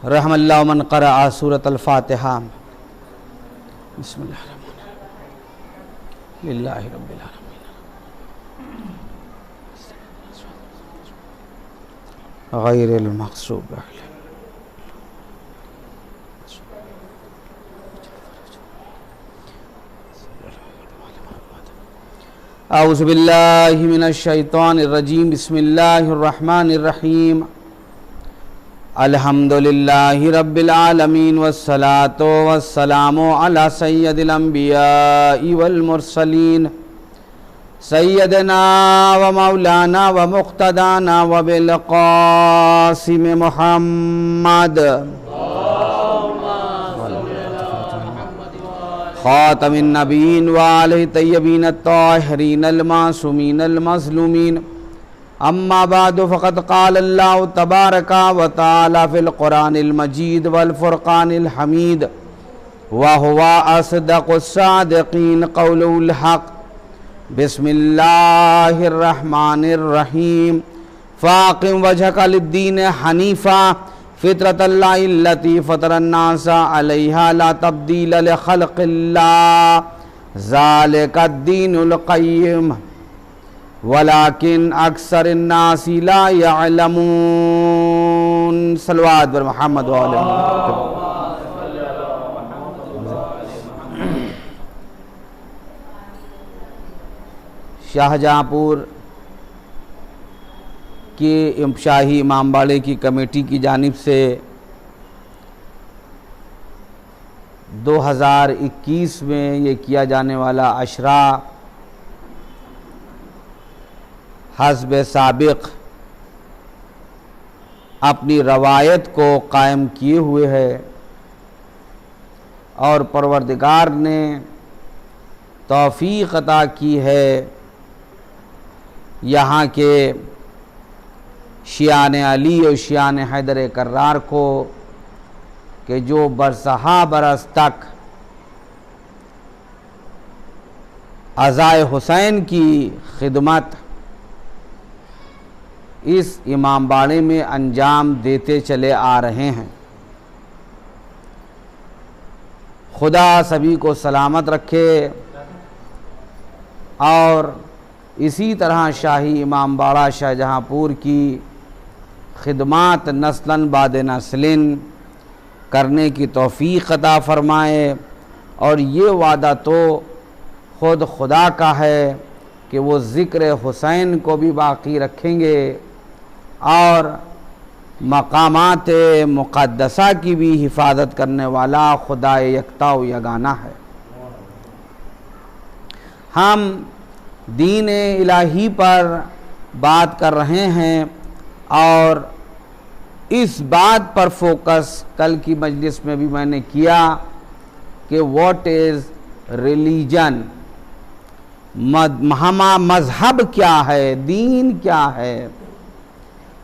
रहमल्लाहु मन क़रअ सूरतल फ़ातिहा। बिस्मिल्लाहिर्रहमानिर्रहीम लिल्लाहि रब्बिल आलमीन गैरिल मग़ज़ूबि अलैहिम। औज़ु बिल्लाहि मिनश शैतानिर रजीम। बिस्मिल्लाहिर रहमानिर रहीम। अल्हम्दुलिल्लाहि रब्बिल आलमीन वस्सलातु वस्सलामु अला सय्यदिल अंबियाइ वल मुरसलीन सय्यदना व मौलाना व मुक़्तदाना व बिल क़ासिम मुहम्मद ख़ातमिन नबीन व आलिहि तय्यबीन अत्ताहिरीन अल मासूमीन अल मज़लूमीन। अम्मा बादु फ़क़द क़ाल अल्लाहु तबारका व तआला फ़िल क़ुरानिल मजीद वल फ़ुरक़ानिल हमीद व हुवा अस्दक़ुस सादिक़ीन क़ौलुल हक़। बिस्मिल्लाहिर रहमानिर रहीम। फ़ाक़िम वजहक लिद्दीन हनीफ़ा फ़ित्रतल्लाहि अल्लती फ़तरन्नासा अलैहा ला तब्दील लिख़ल्क़िल्लाह ज़ालिकद्दीनुल क़य्यिम वलाकिन अक्सरिन्नासि ला यअलमून। सल्लल्लाहु अलैहि मुहम्मद व आलिहि। शाहजहाँपुर के शाही इमामबाड़े की कमेटी की जानिब से 2021 में ये किया जाने वाला अशरा हस्ब साबिक़ अपनी रवायत को कायम किए हुए है और परवरदिगार ने तौफ़ीक़ अता की है यहाँ के शियान अली और शियान हैदर कर्रार को कि जो बरसहा बरस तक अज़ाए हुसैन की खिदमत इस इमामबाड़े में अंजाम देते चले आ रहे हैं। खुदा सभी को सलामत रखे और इसी तरह शाही इमामबाड़ा शाहजहाँपुर की खिदमात नस्लन बाद नस्लिन करने की तौफ़ीक़ अता फ़रमाए। और ये वादा तो ख़ुद खुदा का है कि वो ज़िक्र हुसैन को भी बाक़ी रखेंगे और मकामात मुक़द्दसा की भी हिफाजत करने वाला खुदा यकता व यगाना है। हम दीन इलाही पर बात कर रहे हैं और इस बात पर फोकस कल की मजलिस में भी मैंने किया कि व्हाट इज़ रिलीजन, मज़हब क्या है, दीन क्या है।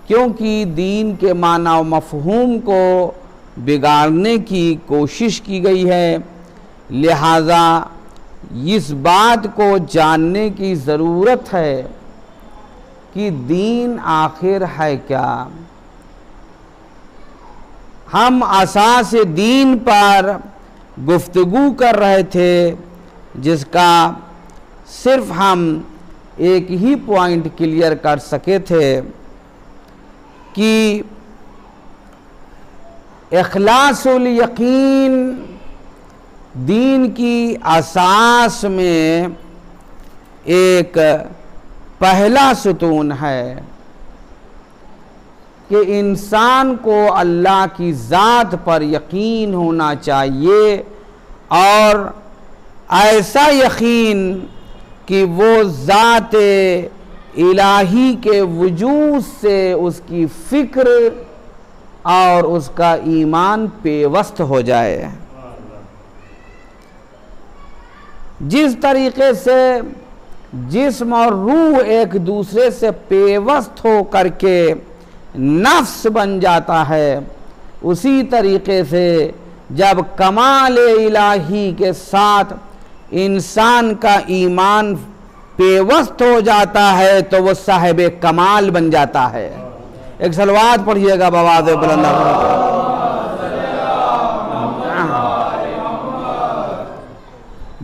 क्योंकि दीन के माना व मफ़हूम को बिगाड़ने की कोशिश की गई है, लिहाजा इस बात को जानने की ज़रूरत है कि दीन आखिर है क्या। हम असास दीन पर गुफ्तगू कर रहे थे जिसका सिर्फ हम एक ही पॉइंट क्लियर कर सके थे कि इखलासुल यकीन दीन की असास में एक पहला सुतून है कि इंसान को अल्लाह की ज़ात पर यकीन होना चाहिए और ऐसा यकीन कि वो ज़ात इलाही के वजूद से उसकी फ़िक्र और उसका ईमान पेवस्त हो जाए। जिस तरीके से जिस्म और रूह एक दूसरे से पेवस्त हो करके नफ्स बन जाता है, उसी तरीके से जब कमाल इलाही के साथ इंसान का ईमान पेवस्त हो जाता है तो वो साहिब कमाल बन जाता है। एक सलवात पढ़िएगा बवाद बुलंद।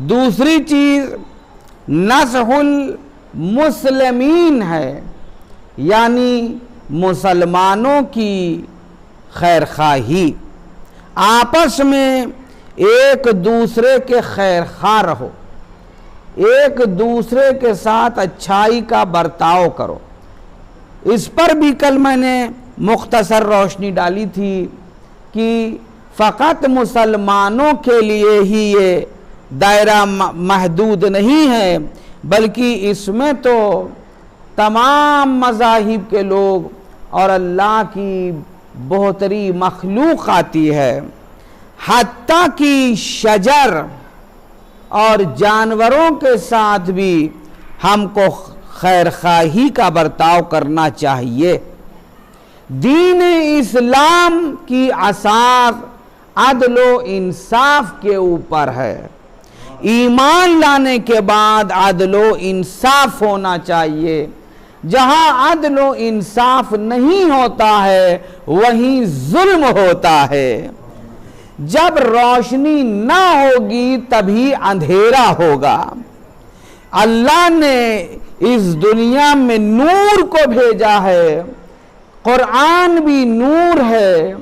दूसरी चीज नसहुल मुस्लिमीन है, यानी मुसलमानों की खैर खाही, आपस में एक दूसरे के खैर खा रहो, एक दूसरे के साथ अच्छाई का बर्ताव करो। इस पर भी कल मैंने मुख्तसर रोशनी डाली थी कि फ़कत मुसलमानों के लिए ही ये दायरा महदूद नहीं है, बल्कि इसमें तो तमाम मज़ाहिब के लोग और अल्लाह की बहुतरी मखलूक आती है। हत्ता कि शजर और जानवरों के साथ भी हमको खैर खाही का बर्ताव करना चाहिए। दीन इस्लाम की असास अदलो इंसाफ के ऊपर है। ईमान लाने के बाद अदलो इंसाफ होना चाहिए। जहां अदलो इंसाफ नहीं होता है वहीं जुल्म होता है। जब रोशनी ना होगी तभी अंधेरा होगा। अल्लाह ने इस दुनिया में नूर को भेजा है, कुरान भी नूर है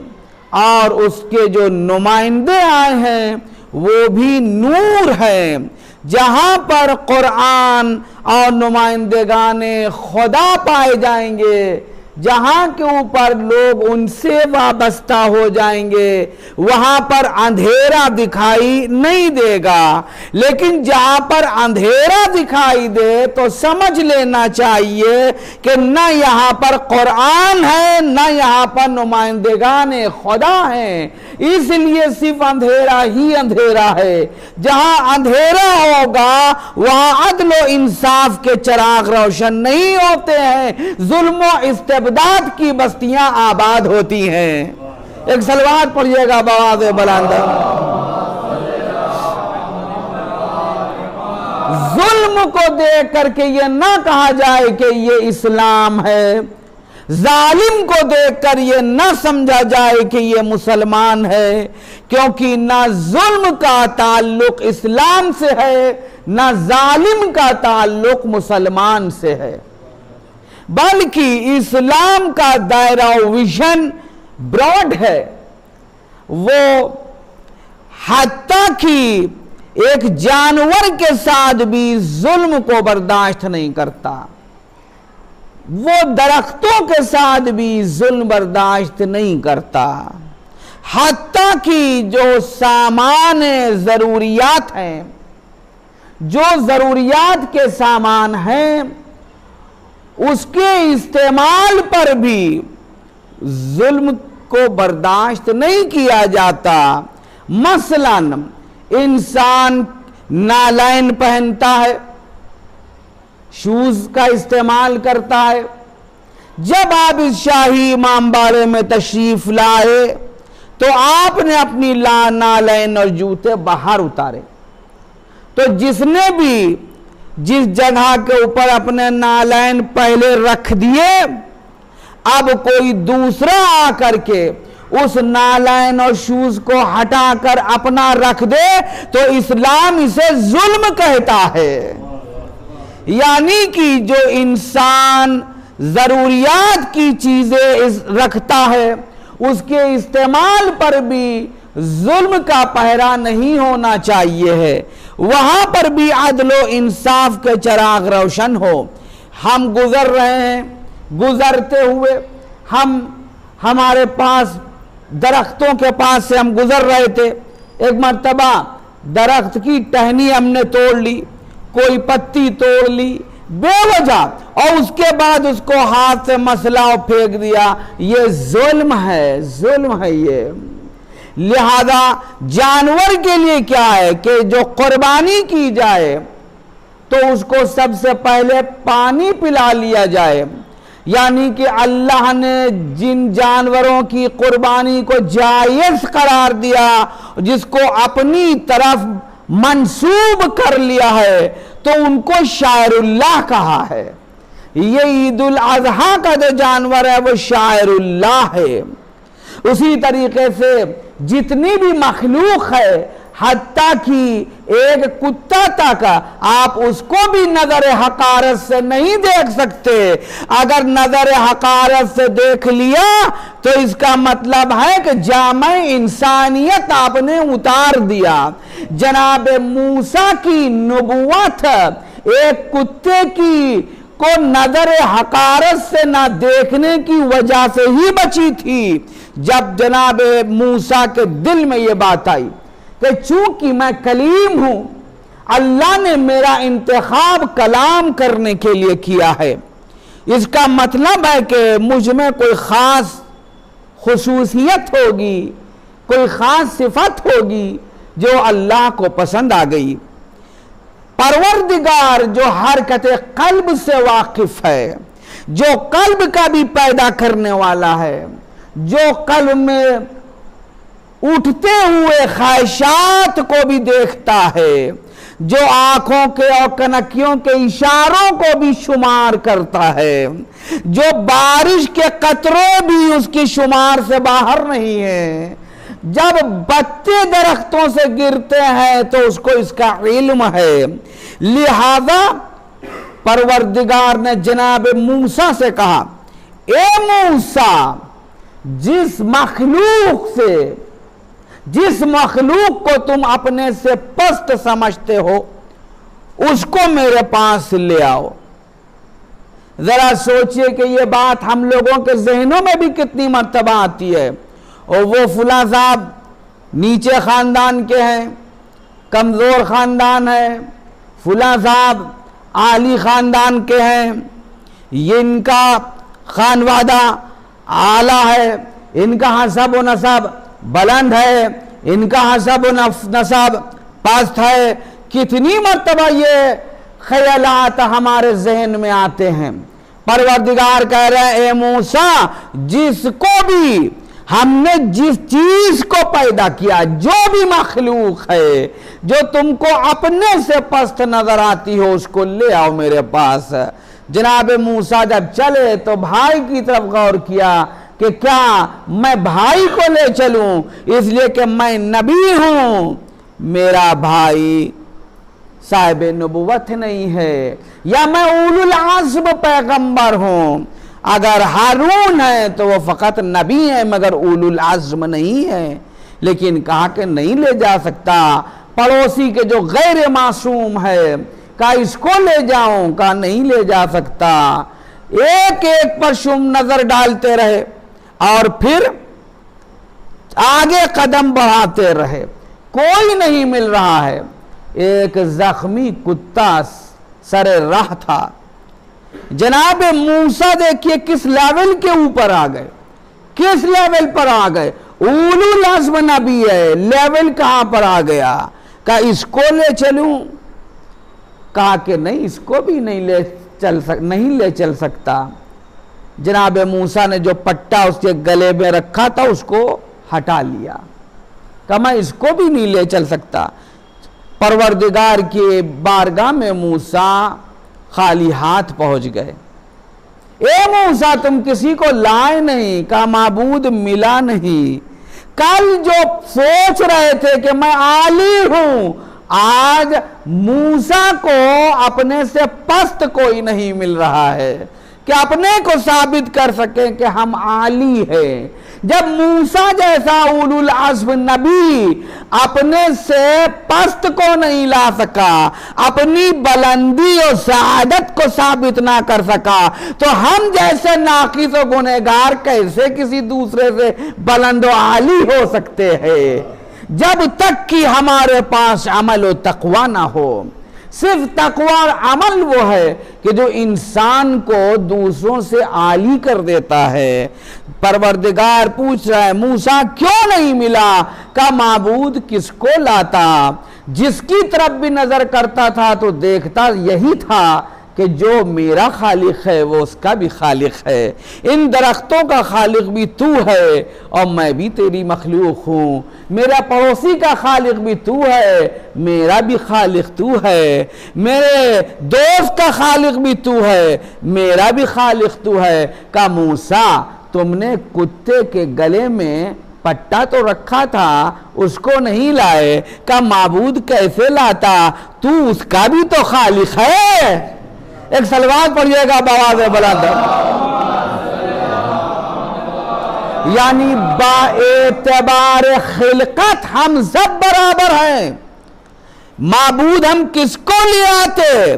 और उसके जो नुमाइंदे आए हैं वो भी नूर है। जहां पर कुरान और नुमाइंदेगाने खुदा पाए जाएंगे, जहां के ऊपर लोग उनसे वाबस्ता हो जाएंगे, वहां पर अंधेरा दिखाई नहीं देगा। लेकिन जहां पर अंधेरा दिखाई दे तो समझ लेना चाहिए कि न यहां पर कुरान है न यहां पर नुमाइंदेगाने खुदा हैं। इसलिए सिर्फ अंधेरा ही अंधेरा है। जहां अंधेरा होगा वहां अदल और इंसाफ के चिराग रोशन नहीं होते हैं, जुल्म और इस्तेबदाद की बस्तियां आबाद होती हैं। एक सलवात पढ़िएगा बवाद बुलंद। जुल्म को देख करके ये ना कहा जाए कि ये इस्लाम है, जालिम को देखकर ये ना समझा जाए कि ये मुसलमान है, क्योंकि ना जुल्म का ताल्लुक इस्लाम से है ना जालिम का ताल्लुक मुसलमान से है, बल्कि इस्लाम का दायरा विजन ब्रॉड है। वो हत्ता कि एक जानवर के साथ भी जुल्म को बर्दाश्त नहीं करता, वो दरख्तों के साथ भी जुल्म बर्दाश्त नहीं करता। हत्ता कि जो सामान जरूरियात हैं, जो जरूरियात के सामान हैं, उसके इस्तेमाल पर भी जुल्म को बर्दाश्त नहीं किया जाता। मसलन इंसान नालैन पहनता है, शूज का इस्तेमाल करता है। जब आप इस शाही इमामबाड़े में तशरीफ लाए तो आपने अपनी नालैन और जूते बाहर उतारे, तो जिसने भी जिस जगह के ऊपर अपने नालैन पहले रख दिए, अब कोई दूसरा आकर के उस नालैन और शूज को हटाकर अपना रख दे तो इस्लाम इसे जुल्म कहता है। यानी कि जो इंसान जरूरियात की चीजें रखता है उसके इस्तेमाल पर भी जुल्म का पहरा नहीं होना चाहिए है, वहां पर भी अदलो इंसाफ के चिराग रोशन हो। हम गुजर रहे हैं, गुजरते हुए हमारे पास दरख्तों के पास से हम गुजर रहे थे। एक मर्तबा दरख्त की टहनी हमने तोड़ ली, कोई पत्ती तोड़ ली बेवजह, और उसके बाद उसको हाथ से मसला और फेंक दिया। ये जुल्म है, जुल्म है ये। लिहाजा जानवर के लिए क्या है कि जो कुर्बानी की जाए तो उसको सबसे पहले पानी पिला लिया जाए। यानी कि अल्लाह ने जिन जानवरों की कुर्बानी को जायज करार दिया, जिसको अपनी तरफ मंसूब कर लिया है, तो उनको शायरुल्लाह कहा है। ये ईद उल अजहा का जो जानवर है वो शायरुल्लाह है। उसी तरीके से जितनी भी मखलूक है, हत्ता कि एक कुत्ता तक, आप उसको भी नजर हकारत से नहीं देख सकते। अगर नजर हकारत से देख लिया तो इसका मतलब है कि जामे इंसानियत आपने उतार दिया। जनाब मूसा की नबुवत एक कुत्ते की को नजर हकारत से ना देखने की वजह से ही बची थी। जब जनाब मूसा के दिल में यह बात आई कि चूंकि मैं कलीम हूं, अल्लाह ने मेरा इंतखाब कलाम करने के लिए किया है, इसका मतलब है कि मुझ में कोई खास खुसूसियत होगी, कोई खास सिफत होगी जो अल्लाह को पसंद आ गई। परवरदिगार जो हरकत कल्ब से वाकिफ है, जो कल्ब का भी पैदा करने वाला है, जो कल्ब में उठते हुए ख्वाहिशात को भी देखता है, जो आंखों के और कनकियों के इशारों को भी शुमार करता है, जो बारिश के कतरे भी उसकी शुमार से बाहर नहीं है, जब पत्ते दरख्तों से गिरते हैं तो उसको इसका इल्म है। लिहाजा परवरदिगार ने जनाब मूसा से कहा, ए मूसा, जिस मखलूक को तुम अपने से पस्त समझते हो उसको मेरे पास ले आओ। जरा सोचिए कि यह बात हम लोगों के जहनों में भी कितनी मर्तबा आती है। और वो फुला साहब नीचे खानदान के हैं, कमजोर खानदान है, फुला साहब आली खानदान के हैं, ये इनका खानवादा आला है, इनका हसब व नसब बुलंद है, इनका हसब व नसब पस्त है। कितनी मर्तबा ये ख्यालात हमारे जहन में आते हैं। परवरदिगार कह रहे हैं, ए मूसा, जिसको भी हमने जिस चीज को पैदा किया, जो भी मखलूक है जो तुमको अपने से पस्त नजर आती हो, उसको ले आओ मेरे पास। जनाब मूसा जब चले तो भाई की तरफ गौर किया कि क्या मैं भाई को ले चलूं, इसलिए कि मैं नबी हूं, मेरा भाई साहिब नबुवत नहीं है, या मैं उलुल आज़्म पैगंबर हूं। अगर हारून है तो वो फकत नबी है मगर उलुल आज़्म नहीं है। लेकिन कहा कि नहीं ले जा सकता। पड़ोसी के जो गैर मासूम है, कहा इसको ले जाऊं, कहा नहीं ले जा सकता। एक एक पर शुम नजर डालते रहे और फिर आगे कदम बढ़ाते रहे, कोई नहीं मिल रहा है। एक जख्मी कुत्ता सरे राह था। जनाब मूसा देखिए किस लेवल के ऊपर आ गए, किस लेवल पर आ गए। उलुल आज़्म नबी है, लेवल कहां पर आ गया। कहा इसको ले चलूं, कहा कि नहीं, इसको भी नहीं ले चल सकता। जनाब मूसा ने जो पट्टा उसके गले में रखा था उसको हटा लिया, कहा मैं इसको भी नहीं ले चल सकता। परवरदिगार के बारगाह में मूसा खाली हाथ पहुंच गए। ए मूसा, तुम किसी को लाए नहीं, कहा माबूद मिला नहीं। कल जो सोच रहे थे कि मैं आली हूं, आज मूसा को अपने से पस्त कोई नहीं मिल रहा है कि अपने को साबित कर सके कि हम आली हैं। जब मूसा जैसा उलुल आज़्म नबी अपने से पस्त को नहीं ला सका, अपनी बुलंदी और सआदत को साबित ना कर सका, तो हम जैसे नाकिस और गुनहगार कैसे किसी दूसरे से बुलंद और आली हो सकते हैं। जब तक कि हमारे पास अमल और तकवा ना हो। सिर्फ तकवा और अमल वो है कि जो इंसान को दूसरों से आली कर देता है। परवरदिगार पूछ रहा है, मूसा क्यों नहीं मिला? का माबूद किसको लाता? जिसकी तरफ भी नजर करता था तो देखता यही था कि जो मेरा खालिक है वो उसका भी खालिक है, इन दरख्तों का खालिक भी तू है और मैं भी तेरी मखलूक हूँ, मेरा पड़ोसी का खालिक भी तू है, मेरा भी खालिक तू है, मेरे दोस्त का खालिक भी तू है, मेरा भी खालिक तू है। का मूसा तुमने कुत्ते के गले में पट्टा तो रखा था, उसको नहीं लाए। का माबूद कैसे लाता, तू उसका भी तो खालिक है। एक सलवात पढ़िएगा बवाज़ बुलंद। यानी बाएतबार खिलकत हम सब बराबर हैं। माबूद हम किसको ले आते,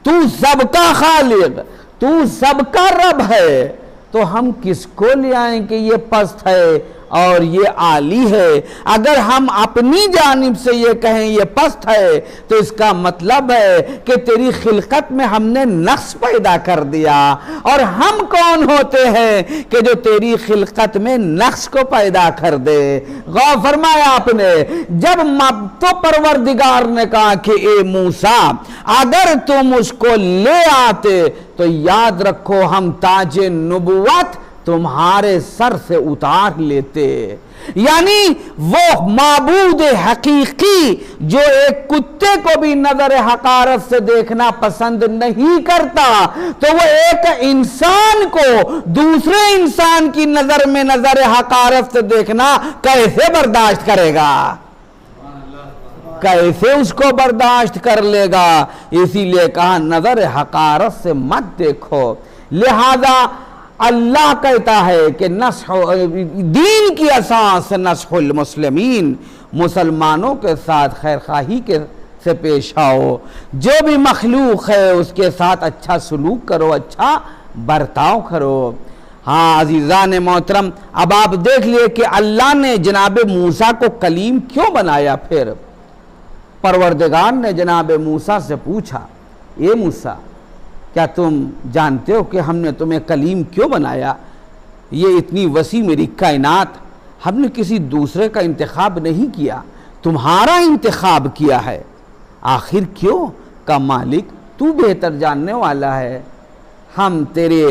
तू सबका खालिक, तू सबका रब है, तो हम किसको ले आए कि ये पस्त है और ये आली है। अगर हम अपनी जानिब से ये कहें ये पस्त है तो इसका मतलब है कि तेरी खिलकत में हमने नक्स पैदा कर दिया। और हम कौन होते हैं कि जो तेरी खिलकत में नक्स को पैदा कर दे। गौर फरमाया आपने, जब तो परवरदिगार ने कहा कि ए मूसा अगर तुम उसको ले आते तो याद रखो हम ताजे नबुवत तुम्हारे सर से उतार लेते। यानी वो माबूद हकीकी जो एक कुत्ते को भी नजर हकारत से देखना पसंद नहीं करता, तो वो एक इंसान को दूसरे इंसान की नजर में नजर हकारत से देखना कैसे बर्दाश्त करेगा, कैसे उसको बर्दाश्त कर लेगा। इसीलिए कहा नजर हकारत से मत देखो। लिहाजा अल्लाह कहता है कि दीन की असास नस्हुल मुस्लिमीन, मुसलमानों के साथ खैरखाही के से पेश आओ। जो भी मखलूक है उसके साथ अच्छा सलूक करो, अच्छा बर्ताव करो। हाँ अजीज़ान मोहतरम, अब आप देख लिए कि अल्लाह ने जनाब मूसा को कलीम क्यों बनाया। फिर परवरदिगार ने जनाब मूसा से पूछा, ए मूसा क्या तुम जानते हो कि हमने तुम्हें कलीम क्यों बनाया। ये इतनी वसी मेरी कायनात, हमने किसी दूसरे का इंतखाब नहीं किया, तुम्हारा इंतखाब किया है। आखिर क्यों। का मालिक तू बेहतर जानने वाला है, हम तेरे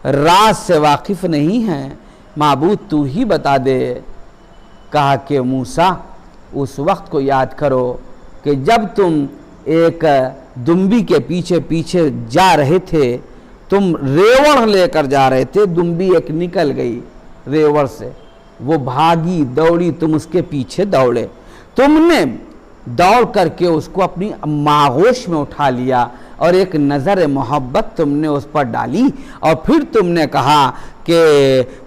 राज से वाकिफ नहीं हैं, माबूद तू ही बता दे। कहा कि मूसा उस वक्त को याद करो कि जब तुम एक दुम्बी के पीछे पीछे जा रहे थे, तुम रेवड़ लेकर जा रहे थे, दुम्बी एक निकल गई रेवड़ से, वो भागी दौड़ी, तुम उसके पीछे दौड़े, तुमने दौड़ करके उसको अपनी आगोश में उठा लिया और एक नज़र मोहब्बत तुमने उस पर डाली और फिर तुमने कहा कि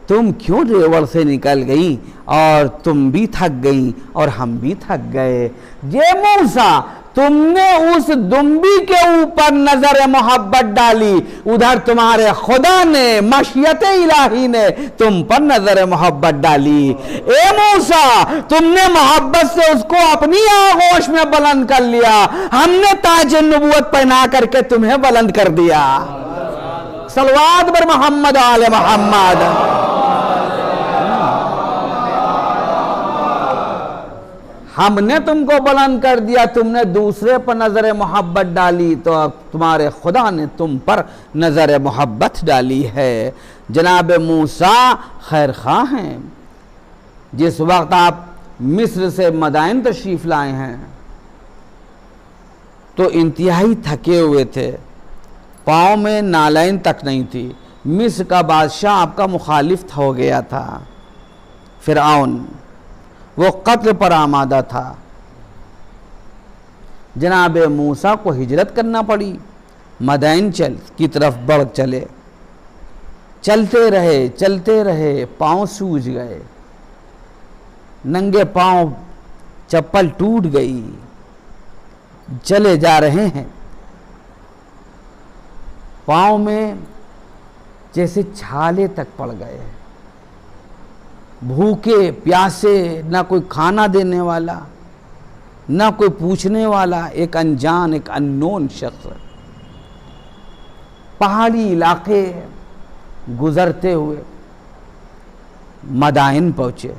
तुम क्यों रेवड़ से निकल गई और तुम भी थक गई और हम भी थक गए। ये मूसा तुमने उस दुम्बी के ऊपर नजर मोहब्बत डाली, उधर तुम्हारे खुदा ने मशियत इलाही ने तुम पर नजर मोहब्बत डाली। ए मूसा तुमने मोहब्बत से उसको अपनी आगोश में बुलंद कर लिया, हमने ताज नबूवत पहना करके तुम्हें बुलंद कर दिया। सलवात बर मोहम्मद आले मोहम्मद। हमने तुमको बुलंद कर दिया, तुमने दूसरे पर नजर मोहब्बत डाली तो अब तुम्हारे खुदा ने तुम पर नजर मोहब्बत डाली है। जनाब मूसा खैर खा हैं। जिस वक्त आप मिस्र से मदाइन तशरीफ लाए हैं तो इंतहाई थके हुए थे, पाँव में नालैन तक नहीं थी। मिस्र का बादशाह आपका मुखालिफ हो गया था, फिरऔन, वो कत्ल पर आमादा था। जनाब मूसा को हिजरत करना पड़ी, मदाइन की तरफ बढ़ चले, चलते रहे, पाँव सूज गए, नंगे पाँव चप्पल टूट गई, चले जा रहे हैं, पाँव में जैसे छाले तक पड़ गए, भूखे प्यासे, ना कोई खाना देने वाला, ना कोई पूछने वाला, एक अनजान, एक अननोन शख्स। पहाड़ी इलाके गुजरते हुए मदाइन पहुँचे।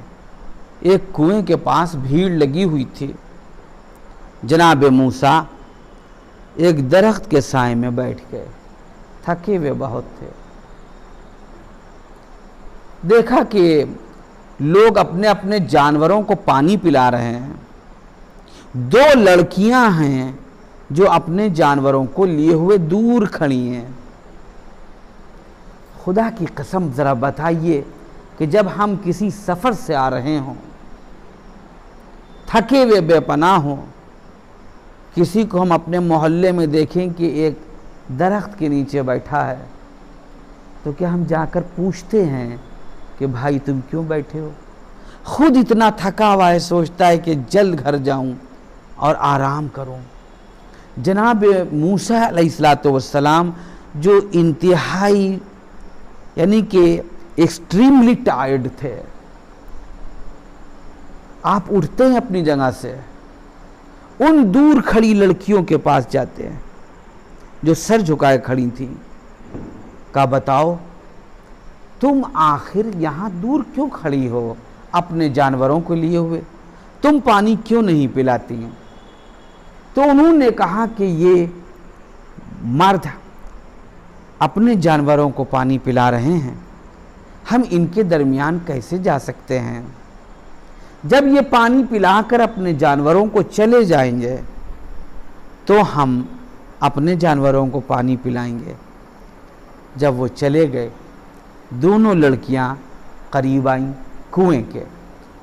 एक कुएं के पास भीड़ लगी हुई थी। जनाब मूसा एक दरख्त के साए में बैठ गए, थके हुए बहुत थे। देखा कि लोग अपने अपने जानवरों को पानी पिला रहे हैं। दो लड़कियां हैं जो अपने जानवरों को लिए हुए दूर खड़ी हैं। खुदा की कसम ज़रा बताइए कि जब हम किसी सफ़र से आ रहे हों, थके हुए बेपनाह हों, किसी को हम अपने मोहल्ले में देखें कि एक दरख्त के नीचे बैठा है, तो क्या हम जाकर पूछते हैं कि भाई तुम क्यों बैठे हो? खुद इतना थका हुआ है, सोचता है कि जल्द घर जाऊं और आराम करूं। जनाब मूसा अलैहिस्सलाम जो इंतहाई यानी कि एक्सट्रीमली टायर्ड थे, आप उठते हैं अपनी जगह से, उन दूर खड़ी लड़कियों के पास जाते हैं जो सर झुकाए खड़ी थी। का बताओ तुम आखिर यहाँ दूर क्यों खड़ी हो अपने जानवरों को लिए हुए, तुम पानी क्यों नहीं पिलाती हैं? तो उन्होंने कहा कि ये मर्द अपने जानवरों को पानी पिला रहे हैं, हम इनके दरमियान कैसे जा सकते हैं? जब ये पानी पिलाकर अपने जानवरों को चले जाएंगे तो हम अपने जानवरों को पानी पिलाएंगे। जब वो चले गए, दोनों लड़कियां करीब आईं कुएं के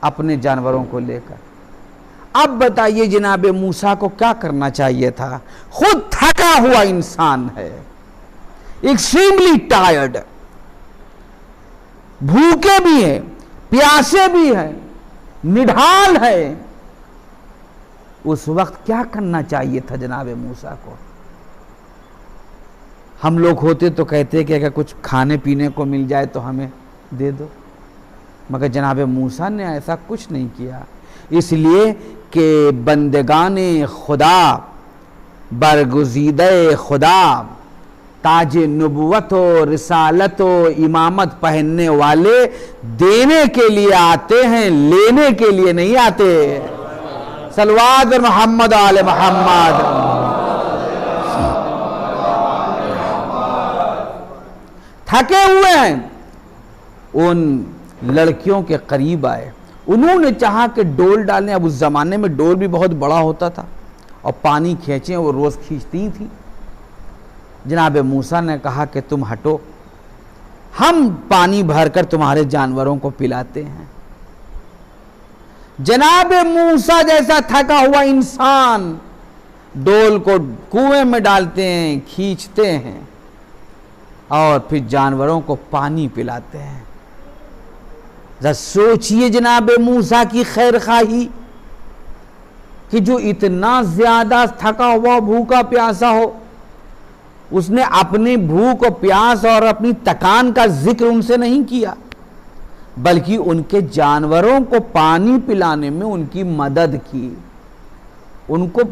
अपने जानवरों को लेकर। अब बताइए जनाब मूसा को क्या करना चाहिए था? खुद थका हुआ इंसान है, एक्सट्रीमली टायर्ड, भूखे भी हैं, प्यासे भी हैं, निढाल है। उस वक्त क्या करना चाहिए था जनाब मूसा को? हम लोग होते तो कहते कि अगर कुछ खाने पीने को मिल जाए तो हमें दे दो, मगर जनाब मूसा ने ऐसा कुछ नहीं किया। इसलिए कि बंदगाने खुदा, बरगुज़ीदे खुदा, ताज नबुवत व रिसालत व इमामत पहनने वाले देने के लिए आते हैं, लेने के लिए नहीं आते। सलवात मोहम्मद आले मोहम्मद। थके हुए हैं, उन लड़कियों के करीब आए। उन्होंने चाहा कि डोल डालें। अब उस ज़माने में डोल भी बहुत बड़ा होता था और पानी खींचें, वो रोज़ खींचती थी। जनाब मूसा ने कहा कि तुम हटो, हम पानी भरकर तुम्हारे जानवरों को पिलाते हैं। जनाब मूसा जैसा थका हुआ इंसान डोल को कुएं में डालते हैं, खींचते हैं और फिर जानवरों को पानी पिलाते हैं। जरा सोचिए जनाब मूसा की खैर खाही कि जो इतना ज्यादा थका हुआ, भूखा प्यासा हो, उसने अपनी भूख और प्यास और अपनी थकान का जिक्र उनसे नहीं किया, बल्कि उनके जानवरों को पानी पिलाने में उनकी मदद की, उनको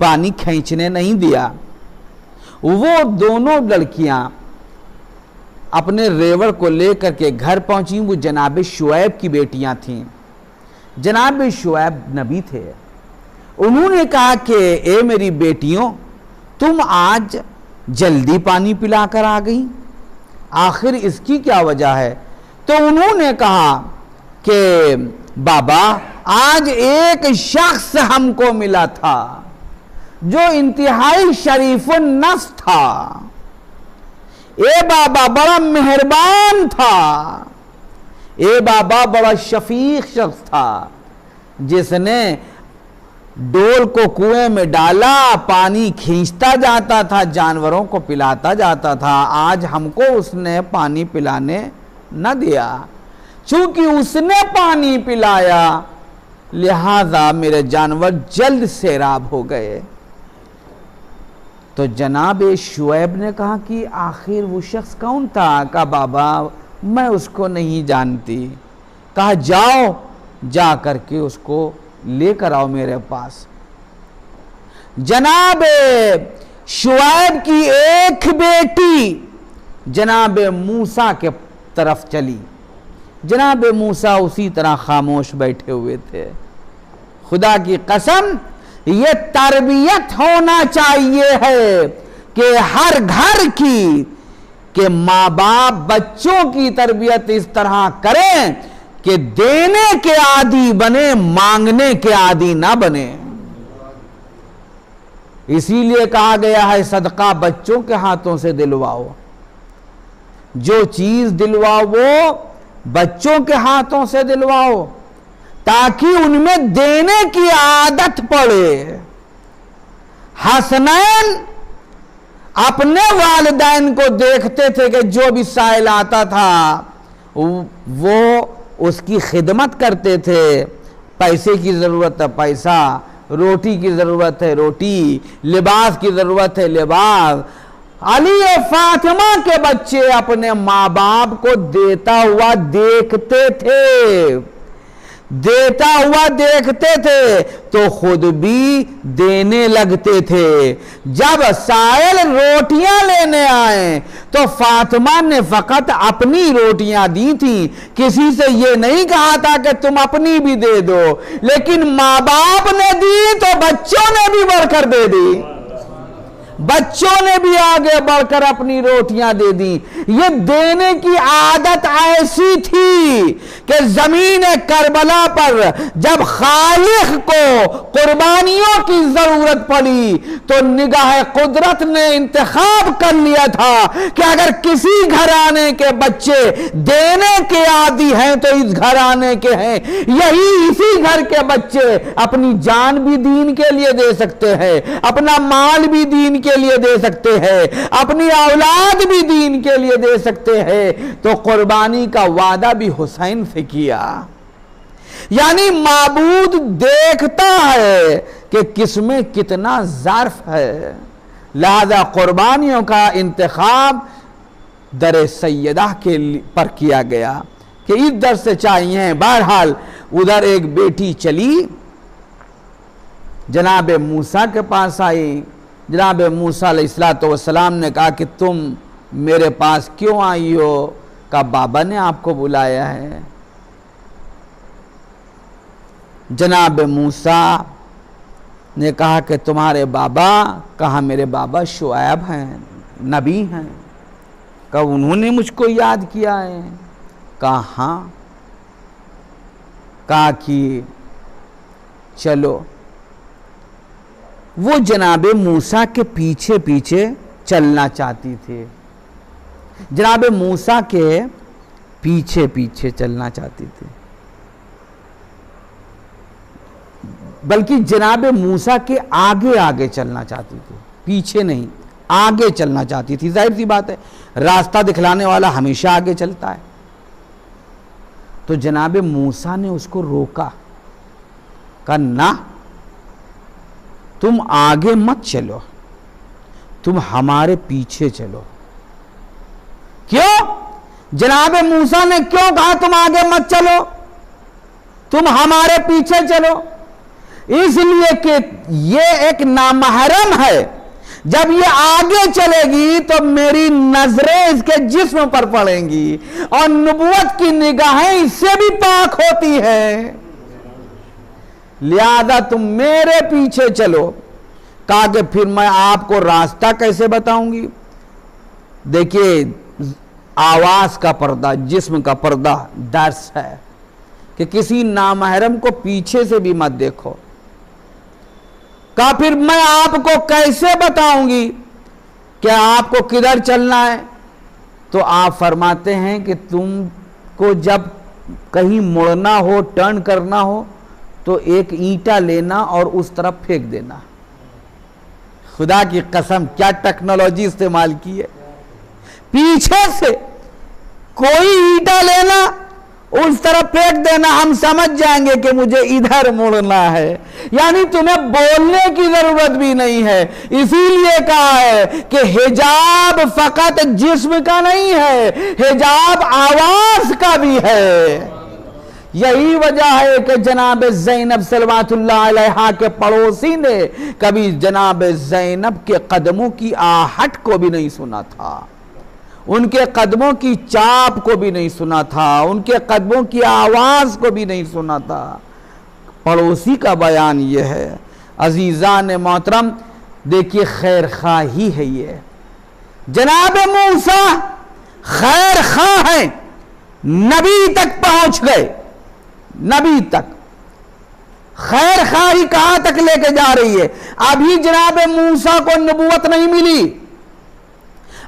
पानी खींचने नहीं दिया। वो दोनों लड़कियां अपने रेवड़ को लेकर के घर पहुंची। वो जनाब शुएब की बेटियां थीं। जनाब शुएब नबी थे। उन्होंने कहा कि ए मेरी बेटियों, तुम आज जल्दी पानी पिलाकर आ गई, आखिर इसकी क्या वजह है? तो उन्होंने कहा कि बाबा, आज एक शख्स हमको मिला था जो इंतहाई शरीफुन नफ्स था। ए बाबा बड़ा मेहरबान था, ए बाबा बड़ा शफीक शख्स था, जिसने डोल को कुएं में डाला, पानी खींचता जाता था, जानवरों को पिलाता जाता था। आज हमको उसने पानी पिलाने न दिया। चूंकि उसने पानी पिलाया, लिहाजा मेरे जानवर जल्द सैराब हो गए। तो जनाब शुएब ने कहा कि आखिर वो शख्स कौन था? कहा बाबा मैं उसको नहीं जानती। कहा जाओ, जा करके उसको लेकर आओ मेरे पास। जनाब शुएब की एक बेटी जनाब मूसा के तरफ चली। जनाब मूसा उसी तरह खामोश बैठे हुए थे। खुदा की कसम, ये तरबियत होना चाहिए है कि हर घर की कि माँ बाप बच्चों की तरबियत इस तरह करें कि देने के आदी बने, मांगने के आदी ना बने। इसीलिए कहा गया है सदका बच्चों के हाथों से दिलवाओ, जो चीज दिलवाओ वो बच्चों के हाथों से दिलवाओ ताकि उनमें देने की आदत पड़े। हसनैन अपने वालिदैन को देखते थे कि जो भी साइल आता था वो उसकी खिदमत करते थे। पैसे की ज़रूरत है पैसा, रोटी की ज़रूरत है रोटी, लिबास की ज़रूरत है लिबास। अली और फातिमा के बच्चे अपने माँ बाप को देता हुआ देखते थे, देता हुआ देखते थे तो खुद भी देने लगते थे। जब साइल रोटियां लेने आए तो फातिमा ने फकत अपनी रोटियां दी थी, किसी से ये नहीं कहा था कि तुम अपनी भी दे दो, लेकिन माँ बाप ने दी तो बच्चों ने भी बढ़कर दे दी, बच्चों ने भी आगे बढ़कर अपनी रोटियां दे दी। ये देने की आदत ऐसी थी कि जमीन करबला पर जब खालिक को कुर्बानियों की जरूरत पड़ी तो निगाह कुदरत ने इंतखाब कर लिया था कि अगर किसी घराने के बच्चे देने के आदी हैं तो इस घराने के हैं। यही इसी घर के बच्चे अपनी जान भी दीन के लिए दे सकते हैं, अपना माल भी दीन के लिए दे सकते हैं, अपनी औलाद भी दीन के लिए दे सकते हैं। तो कुर्बानी का वादा भी हुसैन से किया। यानी माबूद देखता है कि किसमें कितना ज़र्फ है, लिहाजा कुर्बानियों का इंतखाब दर सैयदा के पर किया गया कि इस दर से चाहिए। बहरहाल उधर एक बेटी चली, जनाब मूसा के पास आई। जनाब मूसा अलैहिस्सलाम ने कहा कि तुम मेरे पास क्यों आई हो? कहा बाबा ने आपको बुलाया है। जनाब मूसा ने कहा कि तुम्हारे बाबा? कहा मेरे बाबा शुआयब हैं, नबी हैं। कहा उन्होंने मुझको याद किया है? कहा हाँ। कहा कि चलो। वो जनाब मूसा के पीछे पीछे चलना चाहती थी, जनाब मूसा के पीछे पीछे चलना चाहती थी, बल्कि जनाब मूसा के आगे आगे चलना चाहती थी, पीछे नहीं आगे चलना चाहती थी। जाहिर सी बात है रास्ता दिखलाने वाला हमेशा आगे चलता है। तो जनाब मूसा ने उसको रोका, कहा ना तुम आगे मत चलो, तुम हमारे पीछे चलो। क्यों? जनाब मूसा ने क्यों कहा तुम आगे मत चलो, तुम हमारे पीछे चलो? इसलिए कि ये एक नामहरम है, जब ये आगे चलेगी तो मेरी नजरें इसके जिस्म पर पड़ेंगी और नबुवत की निगाहें इससे भी पाक होती हैं, लिहाजा तुम मेरे पीछे चलो। कहा कि फिर मैं आपको रास्ता कैसे बताऊंगी? देखिए आवाज का पर्दा, जिस्म का पर्दा दर्स है कि किसी नामहरम को पीछे से भी मत देखो। कहा फिर मैं आपको कैसे बताऊंगी कि आपको किधर चलना है? तो आप फरमाते हैं कि तुमको जब कहीं मुड़ना हो, टर्न करना हो, तो एक ईंटा लेना और उस तरफ फेंक देना। खुदा की कसम क्या टेक्नोलॉजी इस्तेमाल की है। पीछे से कोई ईंटा लेना, उस तरफ फेंक देना, हम समझ जाएंगे कि मुझे इधर मुड़ना है। यानी तुम्हें बोलने की जरूरत भी नहीं है। इसीलिए कहा है कि हिजाब फकत जिस्म का नहीं है, हिजाब आवाज का भी है। यही वजह है कि जनाब ज़ैनब सलवातुल्लाह अलैहा के पड़ोसी ने कभी जनाब ज़ैनब के कदमों की आहट को भी नहीं सुना था, उनके कदमों की चाप को भी नहीं सुना था, उनके कदमों की आवाज को भी नहीं सुना था। पड़ोसी का बयान यह है। अजीज़ान मोहतरम, देखिए खैर खाही है ये। जनाब मूसा खैर खा है, नबी तक पहुंच गए, नबी तक। खैर खाही कहां तक लेके जा रही है? अभी जनाब मूसा को नबूवत नहीं मिली,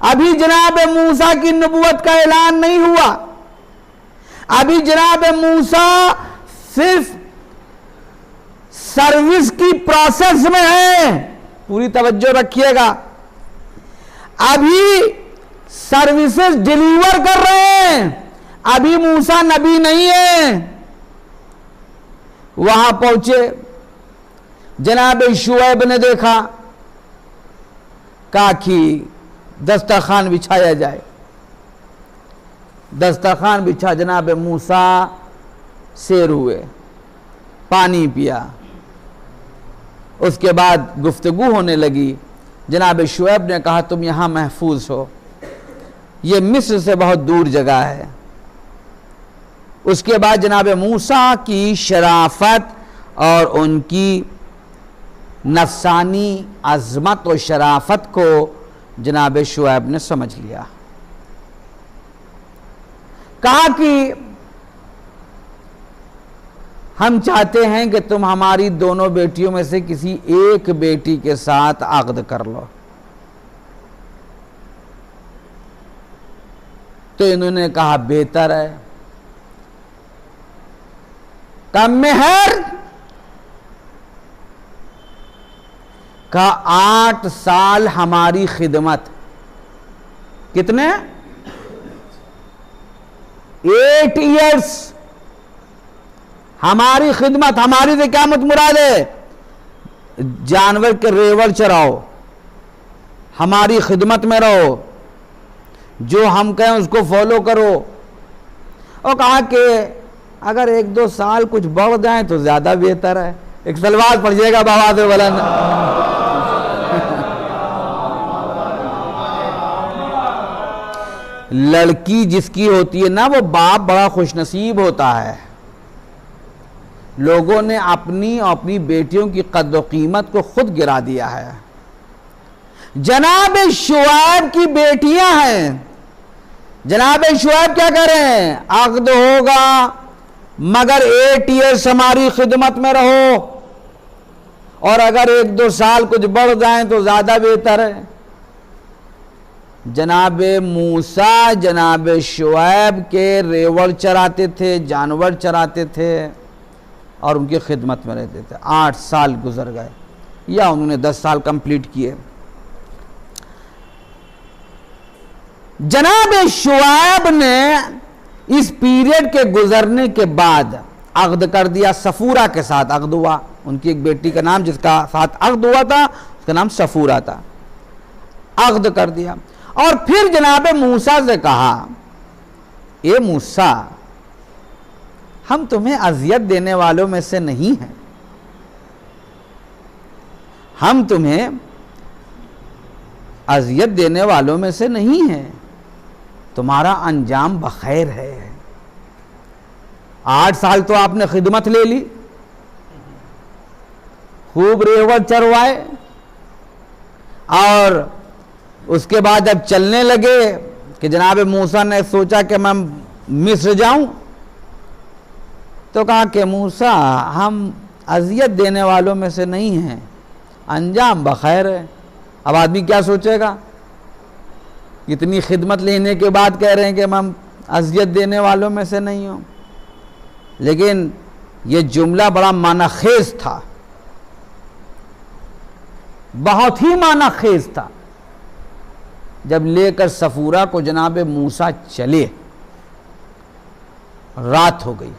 अभी जनाब मूसा की नबूवत का ऐलान नहीं हुआ, अभी जनाब मूसा सिर्फ सर्विस की प्रोसेस में है। पूरी तवज्जो रखिएगा, अभी सर्विसेज डिलीवर कर रहे हैं, अभी मूसा नबी नहीं है। वहां पहुंचे, जनाब शुएब ने देखा, कहा कि दस्तरखान बिछाया जाए। दस्तरखान बिछा, जनाब मूसा सैर हुए, पानी पिया, उसके बाद गुफ्तगू होने लगी। जनाब शुएब ने कहा तुम यहां महफूज हो, ये मिस्र से बहुत दूर जगह है। उसके बाद जनाब मूसा की शराफत और उनकी नफसानी अज़मत और शराफत को जनाब शुएब ने समझ लिया। कहा कि हम चाहते हैं कि तुम हमारी दोनों बेटियों में से किसी एक बेटी के साथ अक़्द कर लो। तो इन्होंने कहा बेहतर है। कम मेहर का 8 साल हमारी खिदमत। कितने? 8 ईयर्स हमारी खिदमत। हमारी से क्या मत मुराद है? जानवर के रेवड़ चराओ, हमारी खिदमत में रहो, जो हम कहें उसको फॉलो करो। और कहा कि अगर 1-2 साल कुछ बढ़ जाए तो ज्यादा बेहतर है। एक सलवात पड़ जाएगा बाबा से बुलंद। लड़की जिसकी होती है ना, वो बाप बड़ा खुशनसीब होता है। लोगों ने अपनी और अपनी बेटियों की कद्र कीमत को खुद गिरा दिया है। जनाब शुएब की बेटियां हैं, जनाब शुएब क्या करें? अक़्द होगा मगर 8 ईयर्स हमारी खिदमत में रहो, और अगर 1-2 साल कुछ बढ़ जाए तो ज्यादा बेहतर है। जनाब मूसा जनाब शुएब के रेवड़ चराते थे, जानवर चराते थे और उनकी खिदमत में रहते थे। 8 साल गुजर गए, या उन्होंने 10 साल कंप्लीट किए। जनाब शुएब ने इस पीरियड के गुजरने के बाद अक़्द कर दिया। सफूरा के साथ अक़्द हुआ। उनकी एक बेटी का नाम, जिसका साथ अक़्द हुआ था, उसका नाम सफूरा था। अक़्द कर दिया और फिर जनाब मूसा से कहा, ए मूसा, हम तुम्हें अजियत देने वालों में से नहीं हैं, हम तुम्हें अजियत देने वालों में से नहीं हैं, तुम्हारा अंजाम बखैर है। 8 साल तो आपने खिदमत ले ली, खूब रेवड़ चरवाए, और उसके बाद जब चलने लगे कि जनाब मूसा ने सोचा कि मैं मिस्र जाऊं, तो कहा कि मूसा, हम अजियत देने वालों में से नहीं हैं, अंजाम बखैर है। अब आदमी क्या सोचेगा? इतनी खिदमत लेने के बाद कह रहे हैं कि हम अजियत देने वालों में से नहीं हो। लेकिन यह जुमला बड़ा मानाखेज था, बहुत ही मानाखेज था। जब लेकर सफूरा को जनाब मूसा चले, रात हो गई,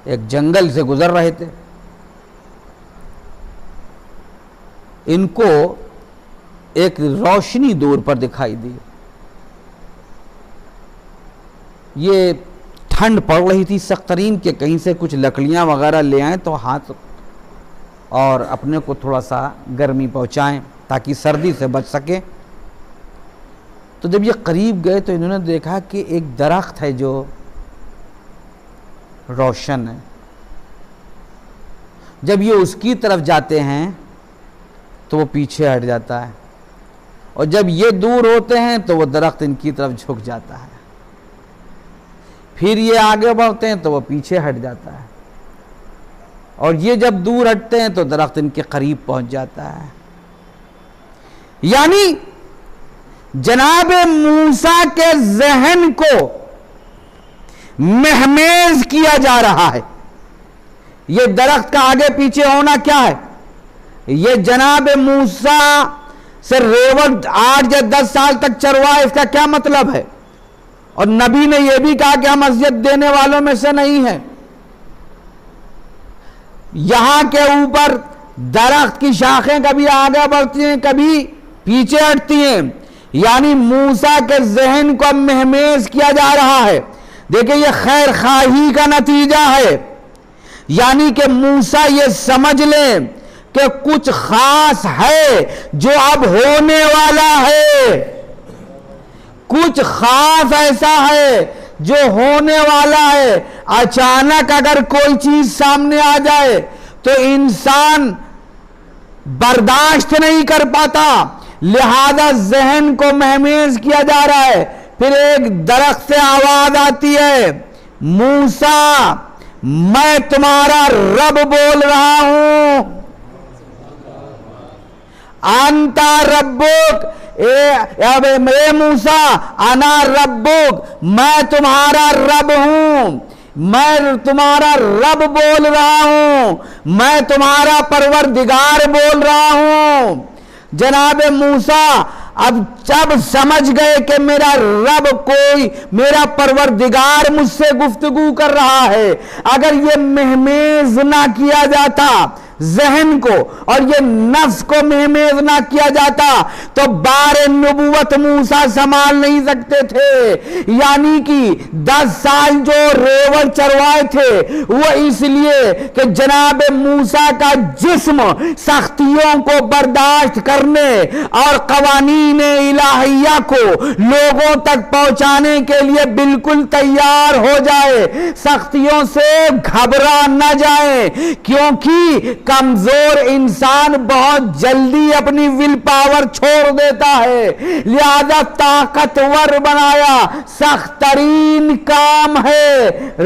एक जंगल से गुजर रहे थे। इनको एक रोशनी दूर पर दिखाई दी। ये ठंड पड़ रही थी सख्तरीन के, कहीं से कुछ लकड़ियां वगैरह ले आए तो हाथ और अपने को थोड़ा सा गर्मी पहुंचाएं ताकि सर्दी से बच सके। तो जब ये करीब गए तो इन्होंने देखा कि एक दरख्त है जो रोशन है। जब ये उसकी तरफ जाते हैं तो वो पीछे हट जाता है, और जब ये दूर होते हैं तो वो दरख्त इनकी तरफ झुक जाता है। फिर ये आगे बढ़ते हैं तो वो पीछे हट जाता है, और ये जब दूर हटते हैं तो दरख्त इनके करीब पहुंच जाता है। यानी जनाब मूसा के जहन को महमेज किया जा रहा है। ये दरख्त का आगे पीछे होना क्या है? ये जनाब मूसा से रेवल 8 या 10 साल तक चरवाए, इसका क्या मतलब है? और नबी ने यह भी कहा कि हम अज़ियत देने वालों में से नहीं हैं। यहां के ऊपर दरख्त की शाखें कभी आगे बढ़ती हैं, कभी पीछे हटती हैं। यानी मूसा के जहन को महमेज किया जा रहा है। देखिए, यह खैर खाही का नतीजा है। यानी कि मूसा ये समझ लें कि कुछ खास है जो अब होने वाला है, कुछ खास ऐसा है जो होने वाला है। अचानक अगर कोई चीज सामने आ जाए तो इंसान बर्दाश्त नहीं कर पाता, लिहाजा जहन को महमेज किया जा रहा है। फिर एक दरख्त से आवाज आती है, मूसा मैं तुम्हारा रब बोल रहा हूं, अंता रब्बुक, ए मूसा अना रब्बुक, मैं तुम्हारा रब हूं, मैं तुम्हारा रब बोल रहा हूं, मैं तुम्हारा परवरदिगार बोल रहा हूं। जनाब मूसा अब जब समझ गए कि मेरा रब कोई, मेरा परवरदिगार मुझसे गुफ्तगू कर रहा है, अगर ये महमेज ना किया जाता जहन को और ये नफ्स को महमेज ना किया जाता तो बारे नबूवत मूसा संभाल नहीं सकते थे। यानी कि 10 साल जो रेवल चरवाए थे वो इसलिए कि जनाब मूसा का जिस्म सख्तियों को बर्दाश्त करने और कवानीन इलाहिया को लोगों तक पहुंचाने के लिए बिल्कुल तैयार हो जाए, सख्तियों से घबरा न जाए, क्योंकि कमजोर इंसान बहुत जल्दी अपनी विल पावर छोड़ देता है। लिहाजा ताकतवर बनाया सख्त तरीन काम है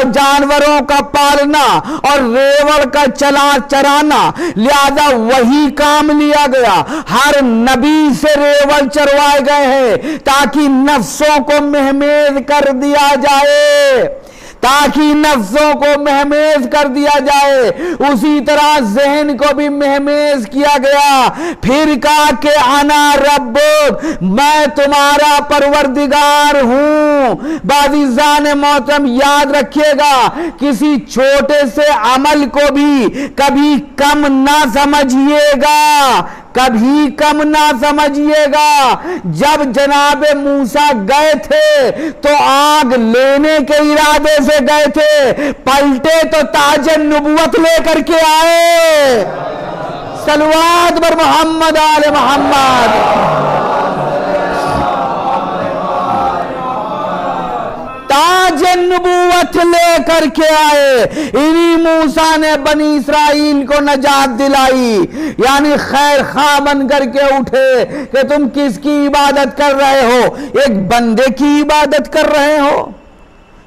जानवरों का पालना और रेवड़ का चराना, लिहाजा वही काम लिया गया। हर नबी से रेवड़ चरवाए गए हैं ताकि नफ्सों को महमेज कर दिया जाए, ताकि नफ्सों को महमेज कर दिया जाए। उसी तरह जहन को भी महमेज किया गया। फिर कहा कि अना रब्बुक, मैं तुम्हारा परवरदिगार हूं। बाज़ीज़ान मोहतरम याद रखिएगा, किसी छोटे से अमल को भी कभी कम ना समझिएगा, कभी कम ना समझिएगा। जब जनाब मूसा गए थे तो आग लेने के इरादे से गए थे, पलटे तो ताज नबुवत लेकर के आए। सलवात पर मोहम्मद आले मोहम्मद। ताज नबूवत लेकर के आए। इन्हीं मूसा ने बनी इसराइल को नजात दिलाई। यानी खैर खा बन करके उठे कि तुम किसकी इबादत कर रहे हो? एक बंदे की इबादत कर रहे हो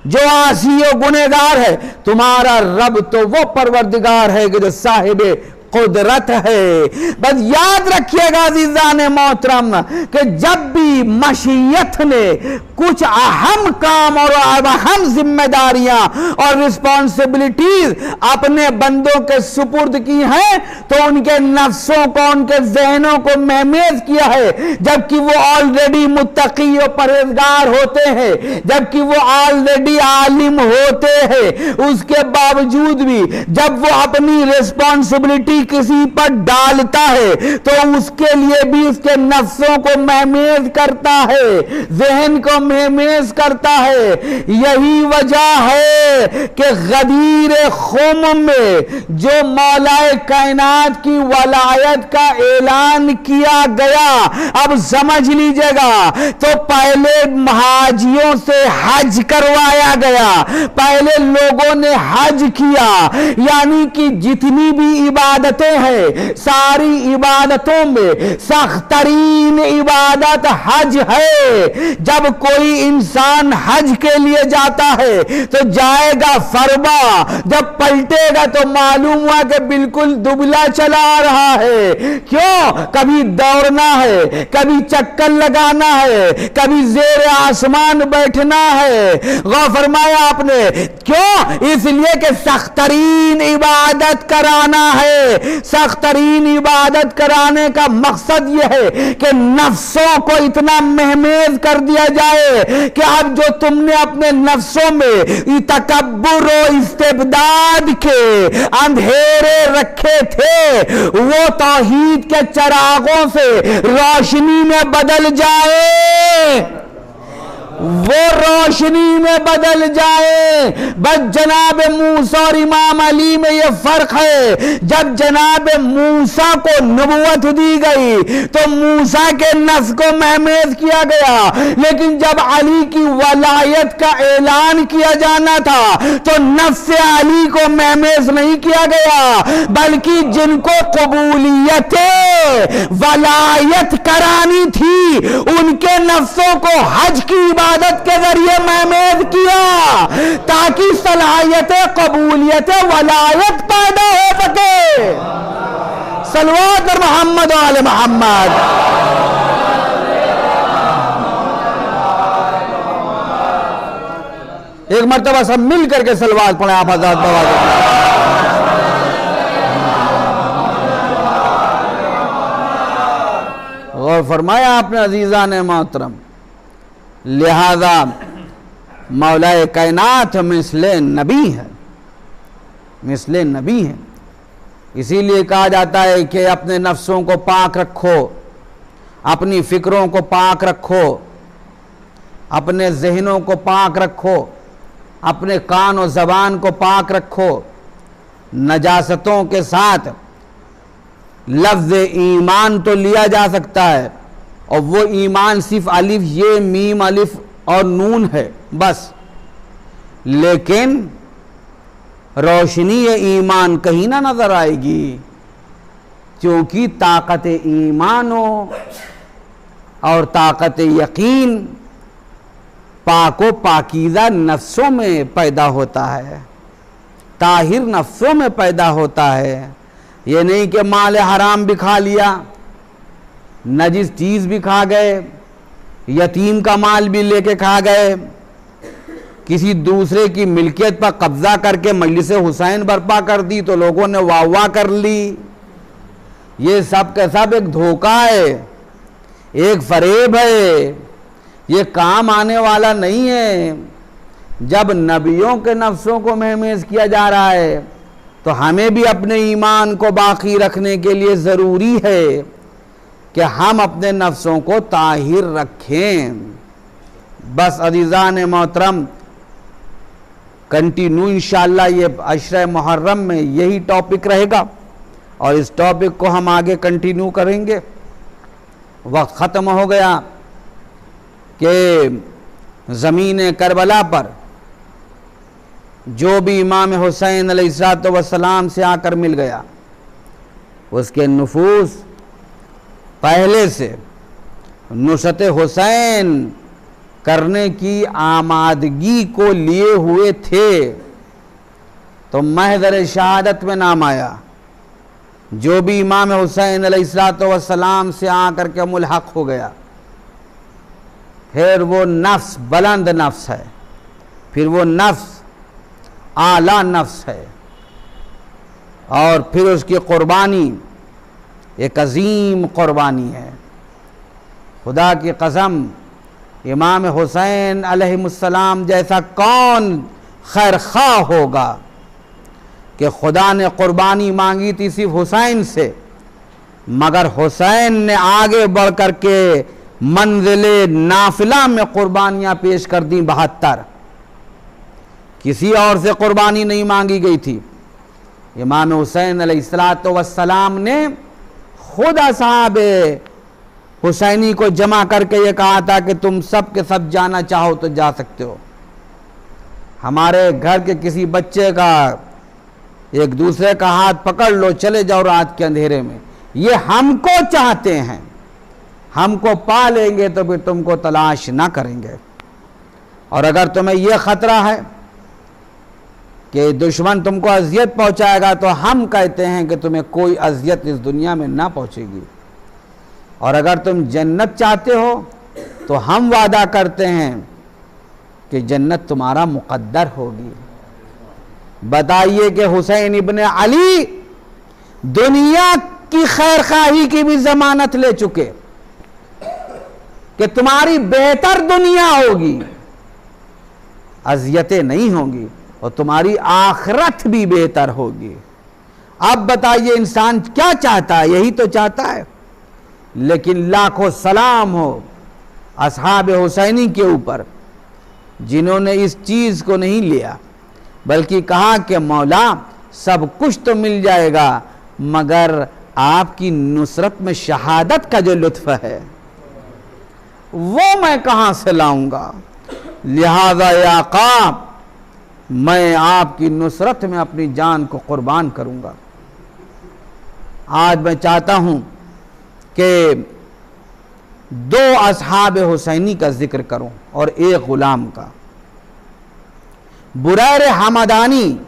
जो आसी और गुनहगार है। तुम्हारा रब तो वो परवरदिगार है कि जो साहिबे कुदरत है। बस याद रखिएगा अज़ीज़ान मोहतरम कि जब भी मशीयत ने कुछ अहम काम और अहम जिम्मेदारियां और रिस्पॉन्सिबिलिटीज अपने बंदों के सुपुर्द की हैं तो उनके नफ्सों को, उनके जहनों को महमेज किया है। जबकि वो ऑलरेडी मुत्तकी और परहेजगार होते हैं, जबकि वो ऑलरेडी आलिम होते हैं, उसके बावजूद भी जब वो अपनी रिस्पॉन्सिबिलिटी भी किसी पर डालता है तो उसके लिए भी उसके नफ्सों को महमेज करता है, जहन को महमेज करता है। यही वजह है कि गदीर खुम में जो मौलाए कायनात की वलायत का ऐलान किया गया, अब समझ लीजिएगा, तो पहले हाजियों से हज करवाया गया, पहले लोगों ने हज किया, यानी कि जितनी भी इबादतें हैं सारी इबादतों में सख्तरीन इबादत हज है। जब कोई इंसान हज के लिए जाता है तो जाएगा फरबा, जब पलटेगा तो मालूम हुआ कि बिल्कुल दुबला चला आ रहा है। क्यों? कभी दौड़ना है, कभी चक्कर लगाना है, कभी जेर आसमान बैठना है। गौर फरमाया आपने, क्यों? इसलिए कि सख्तरीन इबादत कराना है। सख्तरीन इबादत कराने का मकसद यह है कि नफ्सों को इतना महमेज कर दिया जाए कि अब जो तुमने अपने नफ्सों में तकब्बुर और इस्तिबदाद के अंधेरे रखे थे वो तौहीद के चरागों से रोशनी में बदल जाए, वो रोशनी में बदल जाए। बस जनाब मूसा और इमाम अली में यह फर्क है, जब जनाब मूसा को नबुवत दी गई तो मूसा के नफ्स को महमेज किया गया, लेकिन जब अली की वलायत का ऐलान किया जाना था तो नफ्स अली को महमेज नहीं किया गया, बल्कि जिनको कबूलियत वलायत करानी थी उनके नफ्सों को हज की इबादत के जरिए महमेज किया, ताकि सलाहियत कबूलियत वलायत पैदा हो सके। सलवात पर मोहम्मद और आले मोहम्मद। एक मर्तबा सब मिल करके सलवात पढ़े आप हज़रत बाबा। और फरमाया आपने अजीज़ान मोहतरम, लिहाजा मौलाए कायनात मिसले नबी है, मिसले नबी है। इसीलिए कहा जाता है कि अपने नफ्सों को पाक रखो, अपनी फिक्रों को पाक रखो, अपने जहनों को पाक रखो, अपने कान और ज़बान को पाक रखो। नजासतों के साथ लफ्ज़ ईमान तो लिया जा सकता है, और वो ईमान सिर्फ अलिफ ये मीम अलिफ और नून है बस, लेकिन रोशनी ये ईमान कहीं ना नजर आएगी, क्योंकि ताकत ईमान हो और ताकत यकीन पाको पाकीज़ा नफ्सों में पैदा होता है, ताहिर नफ्सों में पैदा होता है। ये नहीं कि माल हराम भी खा लिया, नजिस चीज़ भी खा गए, यतीम का माल भी लेके खा गए, किसी दूसरे की मिल्कियत पर कब्जा करके मजलिस हुसैन बर्पा कर दी तो लोगों ने वाह वाह कर ली। ये सब का सब एक धोखा है, एक फरेब है, ये काम आने वाला नहीं है। जब नबियों के नफ्सों को महमेज किया जा रहा है तो हमें भी अपने ईमान को बाकी रखने के लिए ज़रूरी है कि हम अपने नफ्सों को ताहिर रखें। बस अज़ीज़ान मोहतरम, कंटिन्यू इंशाअल्लाह ये अशरे मुहर्रम में यही टॉपिक रहेगा और इस टॉपिक को हम आगे कंटिन्यू करेंगे। वक्त ख़त्म हो गया कि ज़मीन करबला पर जो भी इमाम हुसैन अलैहिस्सलाम से आकर मिल गया, उसके नुफूस पहले से नुसरत हुसैन करने की आमादगी को लिए हुए थे, तो महज़र शहादत में नाम आया। जो भी इमाम हुसैन अलैहिस्सलाम से आकर के मुल्हक हो गया, फिर वो नफ्स बुलंद नफ्स है, फिर वो नफ्स आला नफ्स है, और फिर उसकी कुर्बानी एक अजीम कुर्बानी है। खुदा की कसम, इमाम हुसैन अलैहिस्सलाम जैसा कौन खैर खा होगा कि खुदा ने कुर्बानी मांगी थी सिर्फ हुसैन से, मगर हुसैन ने आगे बढ़ कर के मंजिले नाफिला में कुर्बानियां पेश कर दी 72। किसी और से कुर्बानी नहीं मांगी गई थी। इमाम हुसैन अलैहिस्सलातु वस्सलाम ने खुद असहाब हुसैनी को जमा करके ये कहा था कि तुम सब के सब जाना चाहो तो जा सकते हो। हमारे घर के किसी बच्चे का एक दूसरे का हाथ पकड़ लो, चले जाओ रात के अंधेरे में, ये हमको चाहते हैं, हमको पा लेंगे तो फिर तुमको तलाश ना करेंगे। और अगर तुम्हें यह खतरा है कि दुश्मन तुमको अजियत पहुंचाएगा तो हम कहते हैं कि तुम्हें कोई अजियत इस दुनिया में ना पहुंचेगी। और अगर तुम जन्नत चाहते हो तो हम वादा करते हैं कि जन्नत तुम्हारा मुकद्दर होगी। बताइए कि हुसैन इब्न अली दुनिया की खैरखाही की भी जमानत ले चुके कि तुम्हारी बेहतर दुनिया होगी, अजियतें नहीं होंगी, और तुम्हारी आखिरत भी बेहतर होगी। अब बताइए इंसान क्या चाहता है? यही तो चाहता है। लेकिन लाखों सलाम हो असहाब हुसैनी के ऊपर जिन्होंने इस चीज को नहीं लिया, बल्कि कहा कि मौला सब कुछ तो मिल जाएगा मगर आपकी नुसरत में शहादत का जो लुत्फ है वो मैं कहां से लाऊंगा। लिहाजा या आका, मैं आपकी नुसरत में अपनी जान को कुर्बान करूंगा। आज मैं चाहता हूं कि 2 असहाब हुसैनी का जिक्र करूं और एक गुलाम का। बुरैर हमदानी,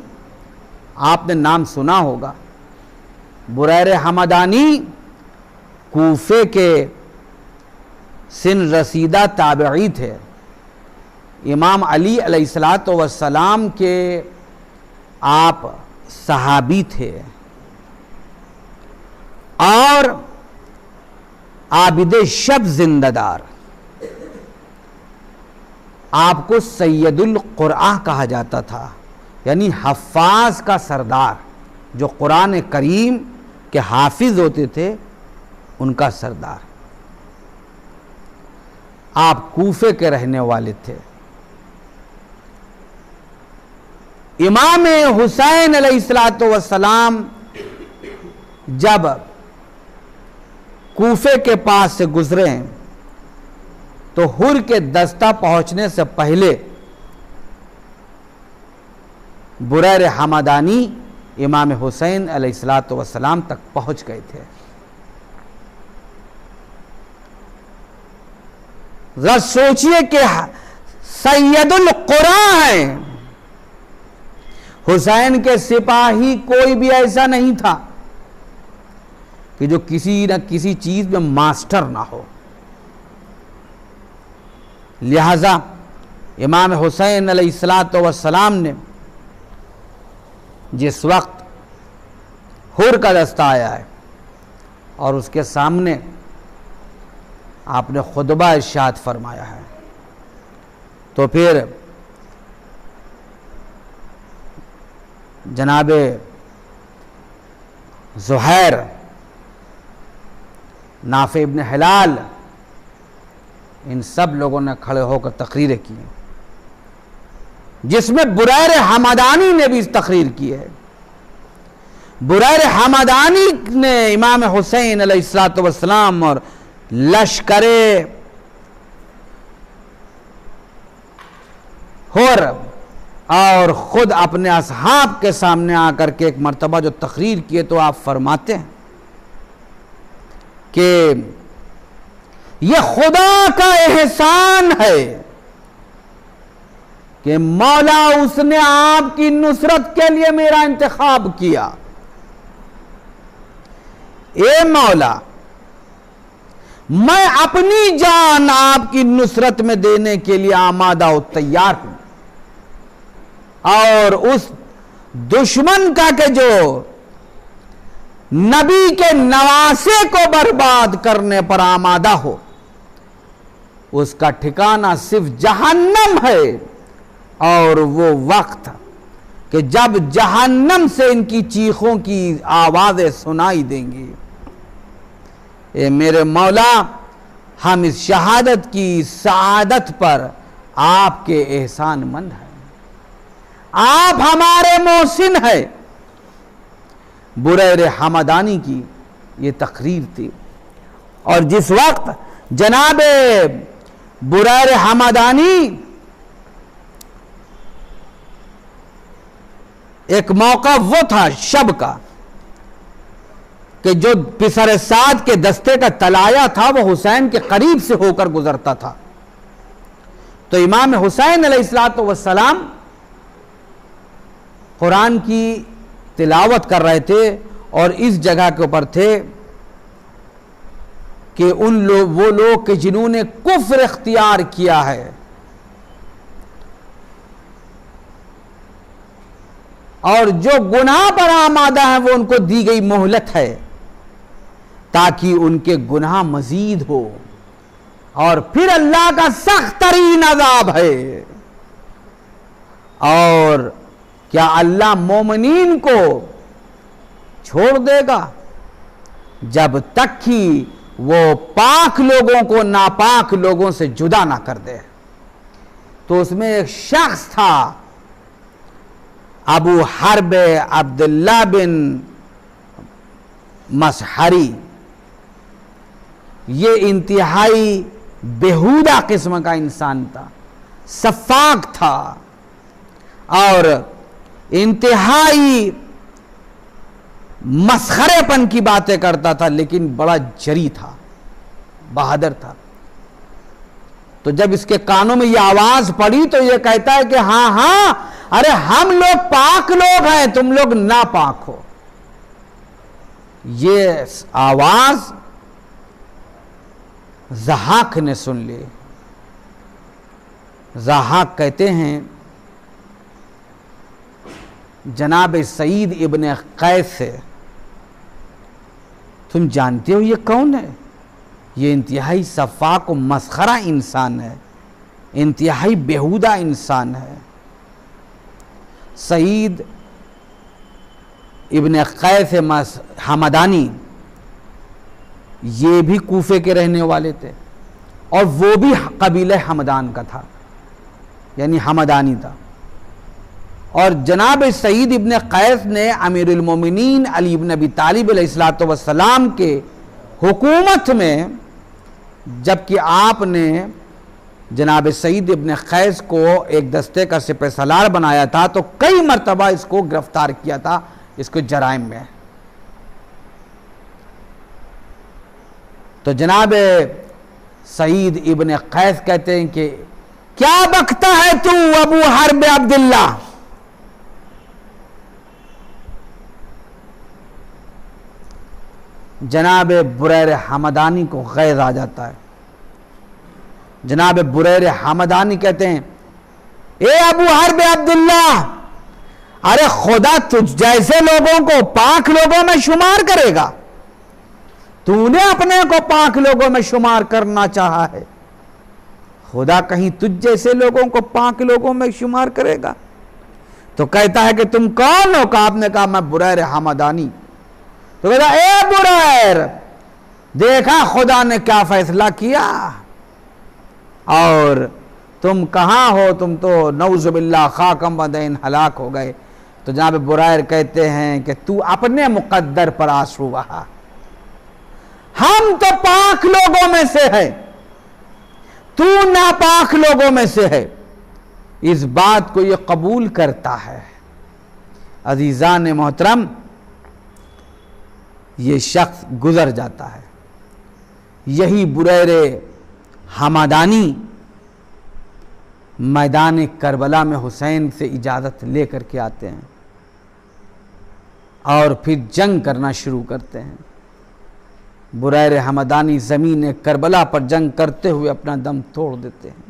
आपने नाम सुना होगा। बुरैर हमदानी कूफे के सिन रसीदा ताबई थे। इमाम अली अलैहिस्सलातु वस्सलाम के आप सहाबी थे और आबिद शब जिंदादार। आपको सैयदुल कुरआ कहा जाता था, यानी हफ्फाज का सरदार। जो कुरान करीम के हाफिज होते थे उनका सरदार। आप कूफे के रहने वाले थे। इमाम हुसैन अलैहिस्सलातु वस्सलाम जब कूफे के पास से गुजरे तो हुर के दस्ता पहुंचने से पहले बुरैर हमदानी इमाम हुसैन अलैहिस्सलातु वस्सलाम तक पहुंच गए थे। जरा सोचिए कि सैयदुल कुरआ हैं। हुसैन के सिपाही कोई भी ऐसा नहीं था कि जो किसी न किसी चीज में मास्टर ना हो। लिहाजा इमाम हुसैन अलैहिस्सलातु वस्सलाम ने जिस वक्त हुर का दस्ता आया है और उसके सामने आपने खुतबा इरशाद फरमाया है, तो फिर जनाबे ज़ुहैर, नाफे इब्न हिलाल, इन सब लोगों ने खड़े होकर तकरीरें की, जिसमें बुरैर हमदानी ने भी इस तकरीर की है। बुरैर हमदानी ने इमाम हुसैन अलैहिस्सलातु वस्सलाम और लश्करे हुर और खुद अपने असहाब के सामने आकर के एक मर्तबा जो तकरीर किए, तो आप फरमाते हैं कि यह खुदा का एहसान है कि मौला उसने आपकी नुसरत के लिए मेरा इंतखाब किया। ए मौला, मैं अपनी जान आपकी नुसरत में देने के लिए आमादा और तैयार हूं, और उस दुश्मन का के जो नबी के नवासे को बर्बाद करने पर आमादा हो, उसका ठिकाना सिर्फ जहन्नम है। और वो वक्त कि जब जहन्नम से इनकी चीखों की आवाज़ें सुनाई देंगी, ए मेरे मौला, हम इस शहादत की सआदत पर आपके एहसानमंद हैं, आप हमारे मोहसिन हैं। बुरैर हमदानी की ये तकरीर थी। और जिस वक्त जनाब बुरैर हमदानी एक मौका वो था शब का कि जो पिसर साद के दस्ते का तलाया था वो हुसैन के करीब से होकर गुजरता था, तो इमाम हुसैन अलैहिस्सलातु वस्सलाम कुरान की तिलावत कर रहे थे और इस जगह के ऊपर थे कि वो लोग के जिन्होंने कुफ्र इख्तियार किया है और जो गुनाह पर आमादा है, वो उनको दी गई मोहलत है ताकि उनके गुनाह मजीद हो, और फिर अल्लाह का सख्त तरीन अज़ाब है। और क्या अल्लाह मोमिनीन को छोड़ देगा जब तक कि वो पाक लोगों को नापाक लोगों से जुदा ना कर दे। तो उसमें एक शख्स था अबू हर्ब अब्दुल्ला बिन मसहरी, ये इंतहाई बेहुदा किस्म का इंसान था, सफाक था और इंतहाई मसखरेपन की बातें करता था, लेकिन बड़ा जरी था, बहादुर था। तो जब इसके कानों में ये आवाज पड़ी तो ये कहता है कि हाँ हाँ, अरे हम लोग पाक लोग हैं, तुम लोग नापाक हो। ये आवाज ज़हाक ने सुन ली। ज़हाक कहते हैं जनाब सईद इब्न कैस से, तुम जानते हो ये कौन है? ये इंतहाई सफ़ाक व मस्खरा इंसान है, इंतहाई बेहुदा इंसान है। सईद इब्न कैस हमदानी ये भी कूफे के रहने वाले थे और वो भी कबीले हमदान का था, यानी हमदानी था। और जनाब सईद इब्न कैस ने अमीरुल मोमिनीन अली इब्न अबी तालिब अलैहिस्सलातु वस्सलाम के हुकूमत में, जबकि आपने जनाब सईद इब्न कैस को एक दस्ते का सिपहसालार बनाया था, तो कई मरतबा इसको गिरफ्तार किया था, इसको जराइम में। तो जनाब सईद इब्न कैस कहते हैं कि क्या बकता है तू अबू हर्ब अब्दुल्ला? जनाब बुरैर हमदानी को गैज़ आ जाता है। जनाब बुरैर हमदानी कहते हैं, ए अबू हर्ब अब्दुल्ला, अरे खुदा तुझ जैसे लोगों को पाक लोगों में शुमार करेगा? तूने अपने को पाक लोगों में शुमार करना चाहा है, खुदा कहीं तुझ जैसे लोगों को पाक लोगों में शुमार करेगा? तो कहता है कि तुम कौन हो? आपने कहा मैं बुरैर हमदानी। तो कहता ए बुरैर, देखा खुदा ने क्या फैसला किया, और तुम कहाँ हो? तुम तो नऊज़ुबिल्लाह खाकम बदैन हलाक हो गए। तो जनाब बुरैर कहते हैं कि तू अपने मुकद्दर पर आंसू बहा, हम तो पाक लोगों में से है, तू नापाक लोगों में से है। इस बात को ये कबूल करता है। अजीज़ान मोहतरम, ये शख्स गुजर जाता है। यही बुरैर हमदानी मैदान करबला में हुसैन से इजाज़त लेकर के आते हैं और फिर जंग करना शुरू करते हैं। बुरैर हमदानी ज़मीन करबला पर जंग करते हुए अपना दम तोड़ देते हैं।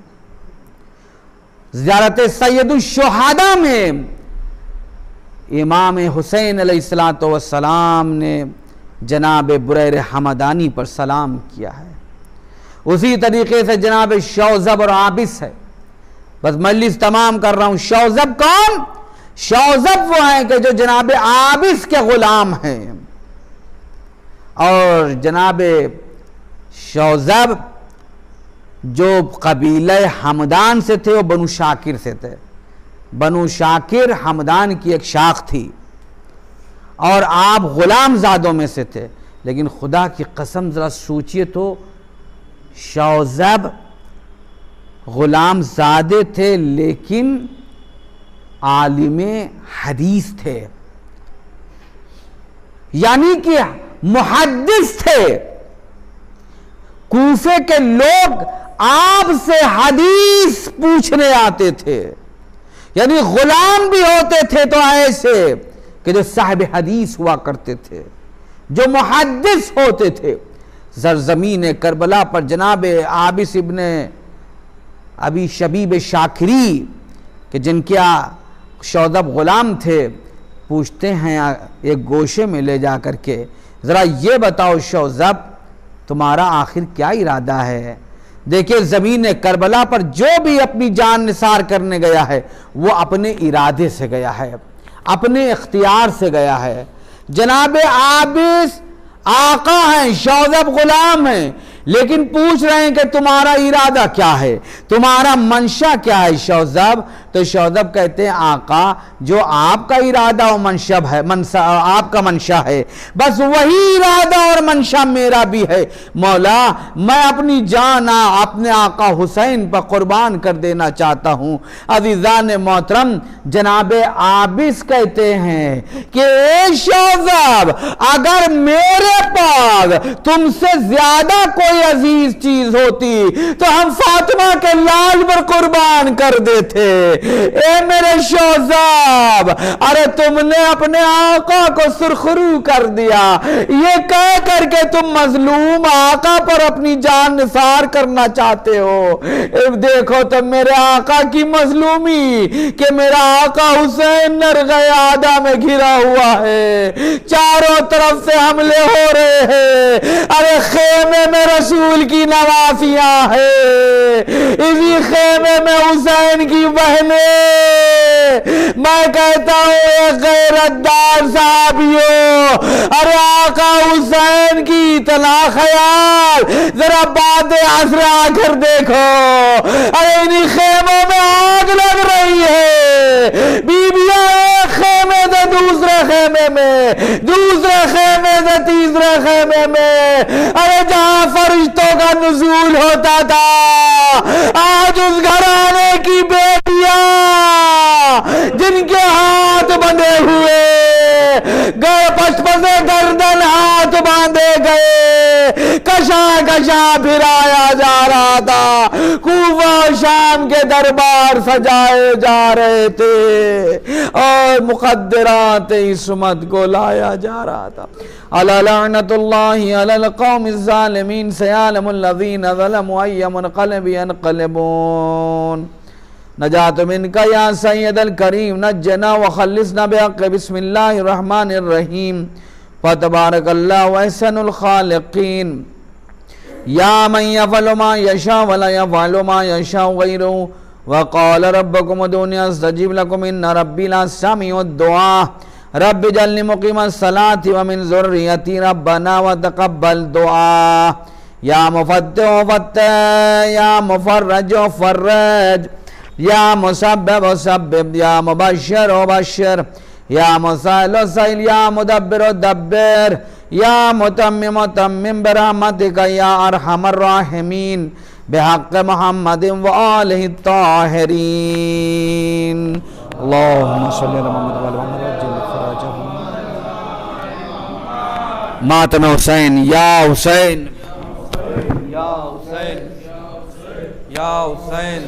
ज़ियारत सैयदुश्शुहादा में इमाम हुसैन अलैहिस्सलातु वस्सलाम ने जनाब बुरैर हमदानी पर सलाम किया है। उसी तरीके से जनाब शौज़ब और आबिस है। बस मजलिस तमाम कर रहा हूँ। शौज़ब कौन? शौज़ब वो हैं कि जो जनाब आबिस के ग़ुलाम हैं, और जनाब शौज़ब जो कबीले हमदान से थे वो बनु शाकिर से थे। बनु शाकिर हमदान की एक शाख थी और आप ग़ुलाम ज़ादों में से थे। लेकिन खुदा की कसम ज़रा सोचिए तो, शौज़ब ग़ुलाम ज़ादे थे लेकिन आलिमे हदीस थे, यानी कि मुहद्दिस थे। कूफे के लोग आपसे हदीस पूछने आते थे, यानी गुलाम भी होते थे तो ऐसे कि जो साहिब हदीस हुआ करते थे, जो मुहद्दिस होते थे। ज़मीन करबला पर जनाब आबिस इब्ने अबी शबीब शाकिरी कि जिनके शौज़ब गुलाम थे, पूछते हैं एक गोशे में ले जा कर के, ज़रा ये बताओ शौज़ब तुम्हारा आखिर क्या इरादा है। देखिए ज़मीन करबला पर जो भी अपनी जान निसार करने गया है वो अपने इरादे से गया है, अपने इख्तियार से गया है। जनाब आबिस आका हैं, शौज़ब गुलाम हैं, लेकिन पूछ रहे हैं कि तुम्हारा इरादा क्या है, तुम्हारा मंशा क्या है शौज़ब। तो शौज़ब कहते हैं आका जो आपका इरादा और मंशब है, आपका मंशा है, बस वही इरादा और मंशा मेरा भी है। मौला मैं अपनी जान अपने आका हुसैन पर कुर्बान कर देना चाहता हूँ। अज़ीज़ान मोहतरम, जनाब आबिस कहते हैं कि ए शौज़ब, अगर मेरे पास तुमसे ज्यादा कोई अजीज चीज होती तो हम फातिमा के लाल पर कुर्बान कर देते। ए मेरे शौज़ब, अरे तुमने अपने आका को सुरखरू कर दिया, ये कह करके तुम मजलूम आका पर अपनी जान निसार करना चाहते हो। देखो तो मेरे आका की मजलूमी कि मेरा आका हुसैन नरग़यादा में घिरा हुआ है, चारों तरफ से हमले हो रहे हैं। अरे खेमे में रसूल की नवासियां है, इसी खेमे में हुसैन की बहनें। मैं कहता हूं ये गैरतदार साहबियों, अरे आका हुसैन की इतना ख्याल, जरा बाद असर आकर देखो, अरे इन्हीं खेमों में आग लग रही है। बीबियां एक खेमे से दूसरे खेमे में, दूसरे खेमे से तीसरे खेमे में, अरे जहां फरिश्तों का नुज़ूल होता था, आज उस घराने की बेटियां जिनके हाथ बंधे हुए गए, पचपसे गर्दन हाथ बांधे गए, कशा कशा फिराया जा रहा था, कूफा शाम के दरबार सजाए जा रहे थे और मुक़द्दरात इस्मत को लाया जा रहा था। अला लअनतुल्लाहि अलल क़ौमिज़ ज़ालिमीन सयअलमुल लज़ीना ज़लमू अय्य मुनक़लिबिन यन्क़लिबून। नजात मिनका या सय्यदल करीम नज्जना व खल्लिसना बिहक़्क़ि बिस्मिल्लाहिर रहमानिर रहीम फतबारकल्लाहु अहसनुल खालिक़ीन। या मन यफ़अलु मा यशा व ला यफ़अलु मा यशा गैरुहु व क़ाल रब्बकुम उदूनी अस्तजिब लकुम इन्न रब्बी लस्समीउद दुआ रब्बि जअलनी मुक़ीमस सलाति व मिन ज़ुर्रिय्यती रब्बना व तक़ब्बल दुआ। या मुफ़त्तिह फ़त्तिह, या मुफ़र्रिज फ़र्रिज, या मुसब्बिब सब्बिब, या मुबश्शिर बश्शिर, या मुसाइल साइल, या मुदब्बिर दब्बिर, या मुतम्मिम तम्मिम बिरहमतिका या अरहमर राहिमीन बिहक़्क़ि मुहम्मदिन व आलिहि ताहिरीन। अल्लाहुम्मा सल्लि अला मुहम्मद व अला मुहम्मद। मातम हुसैन, या हुसैन, या हुसैन, या हुसैन।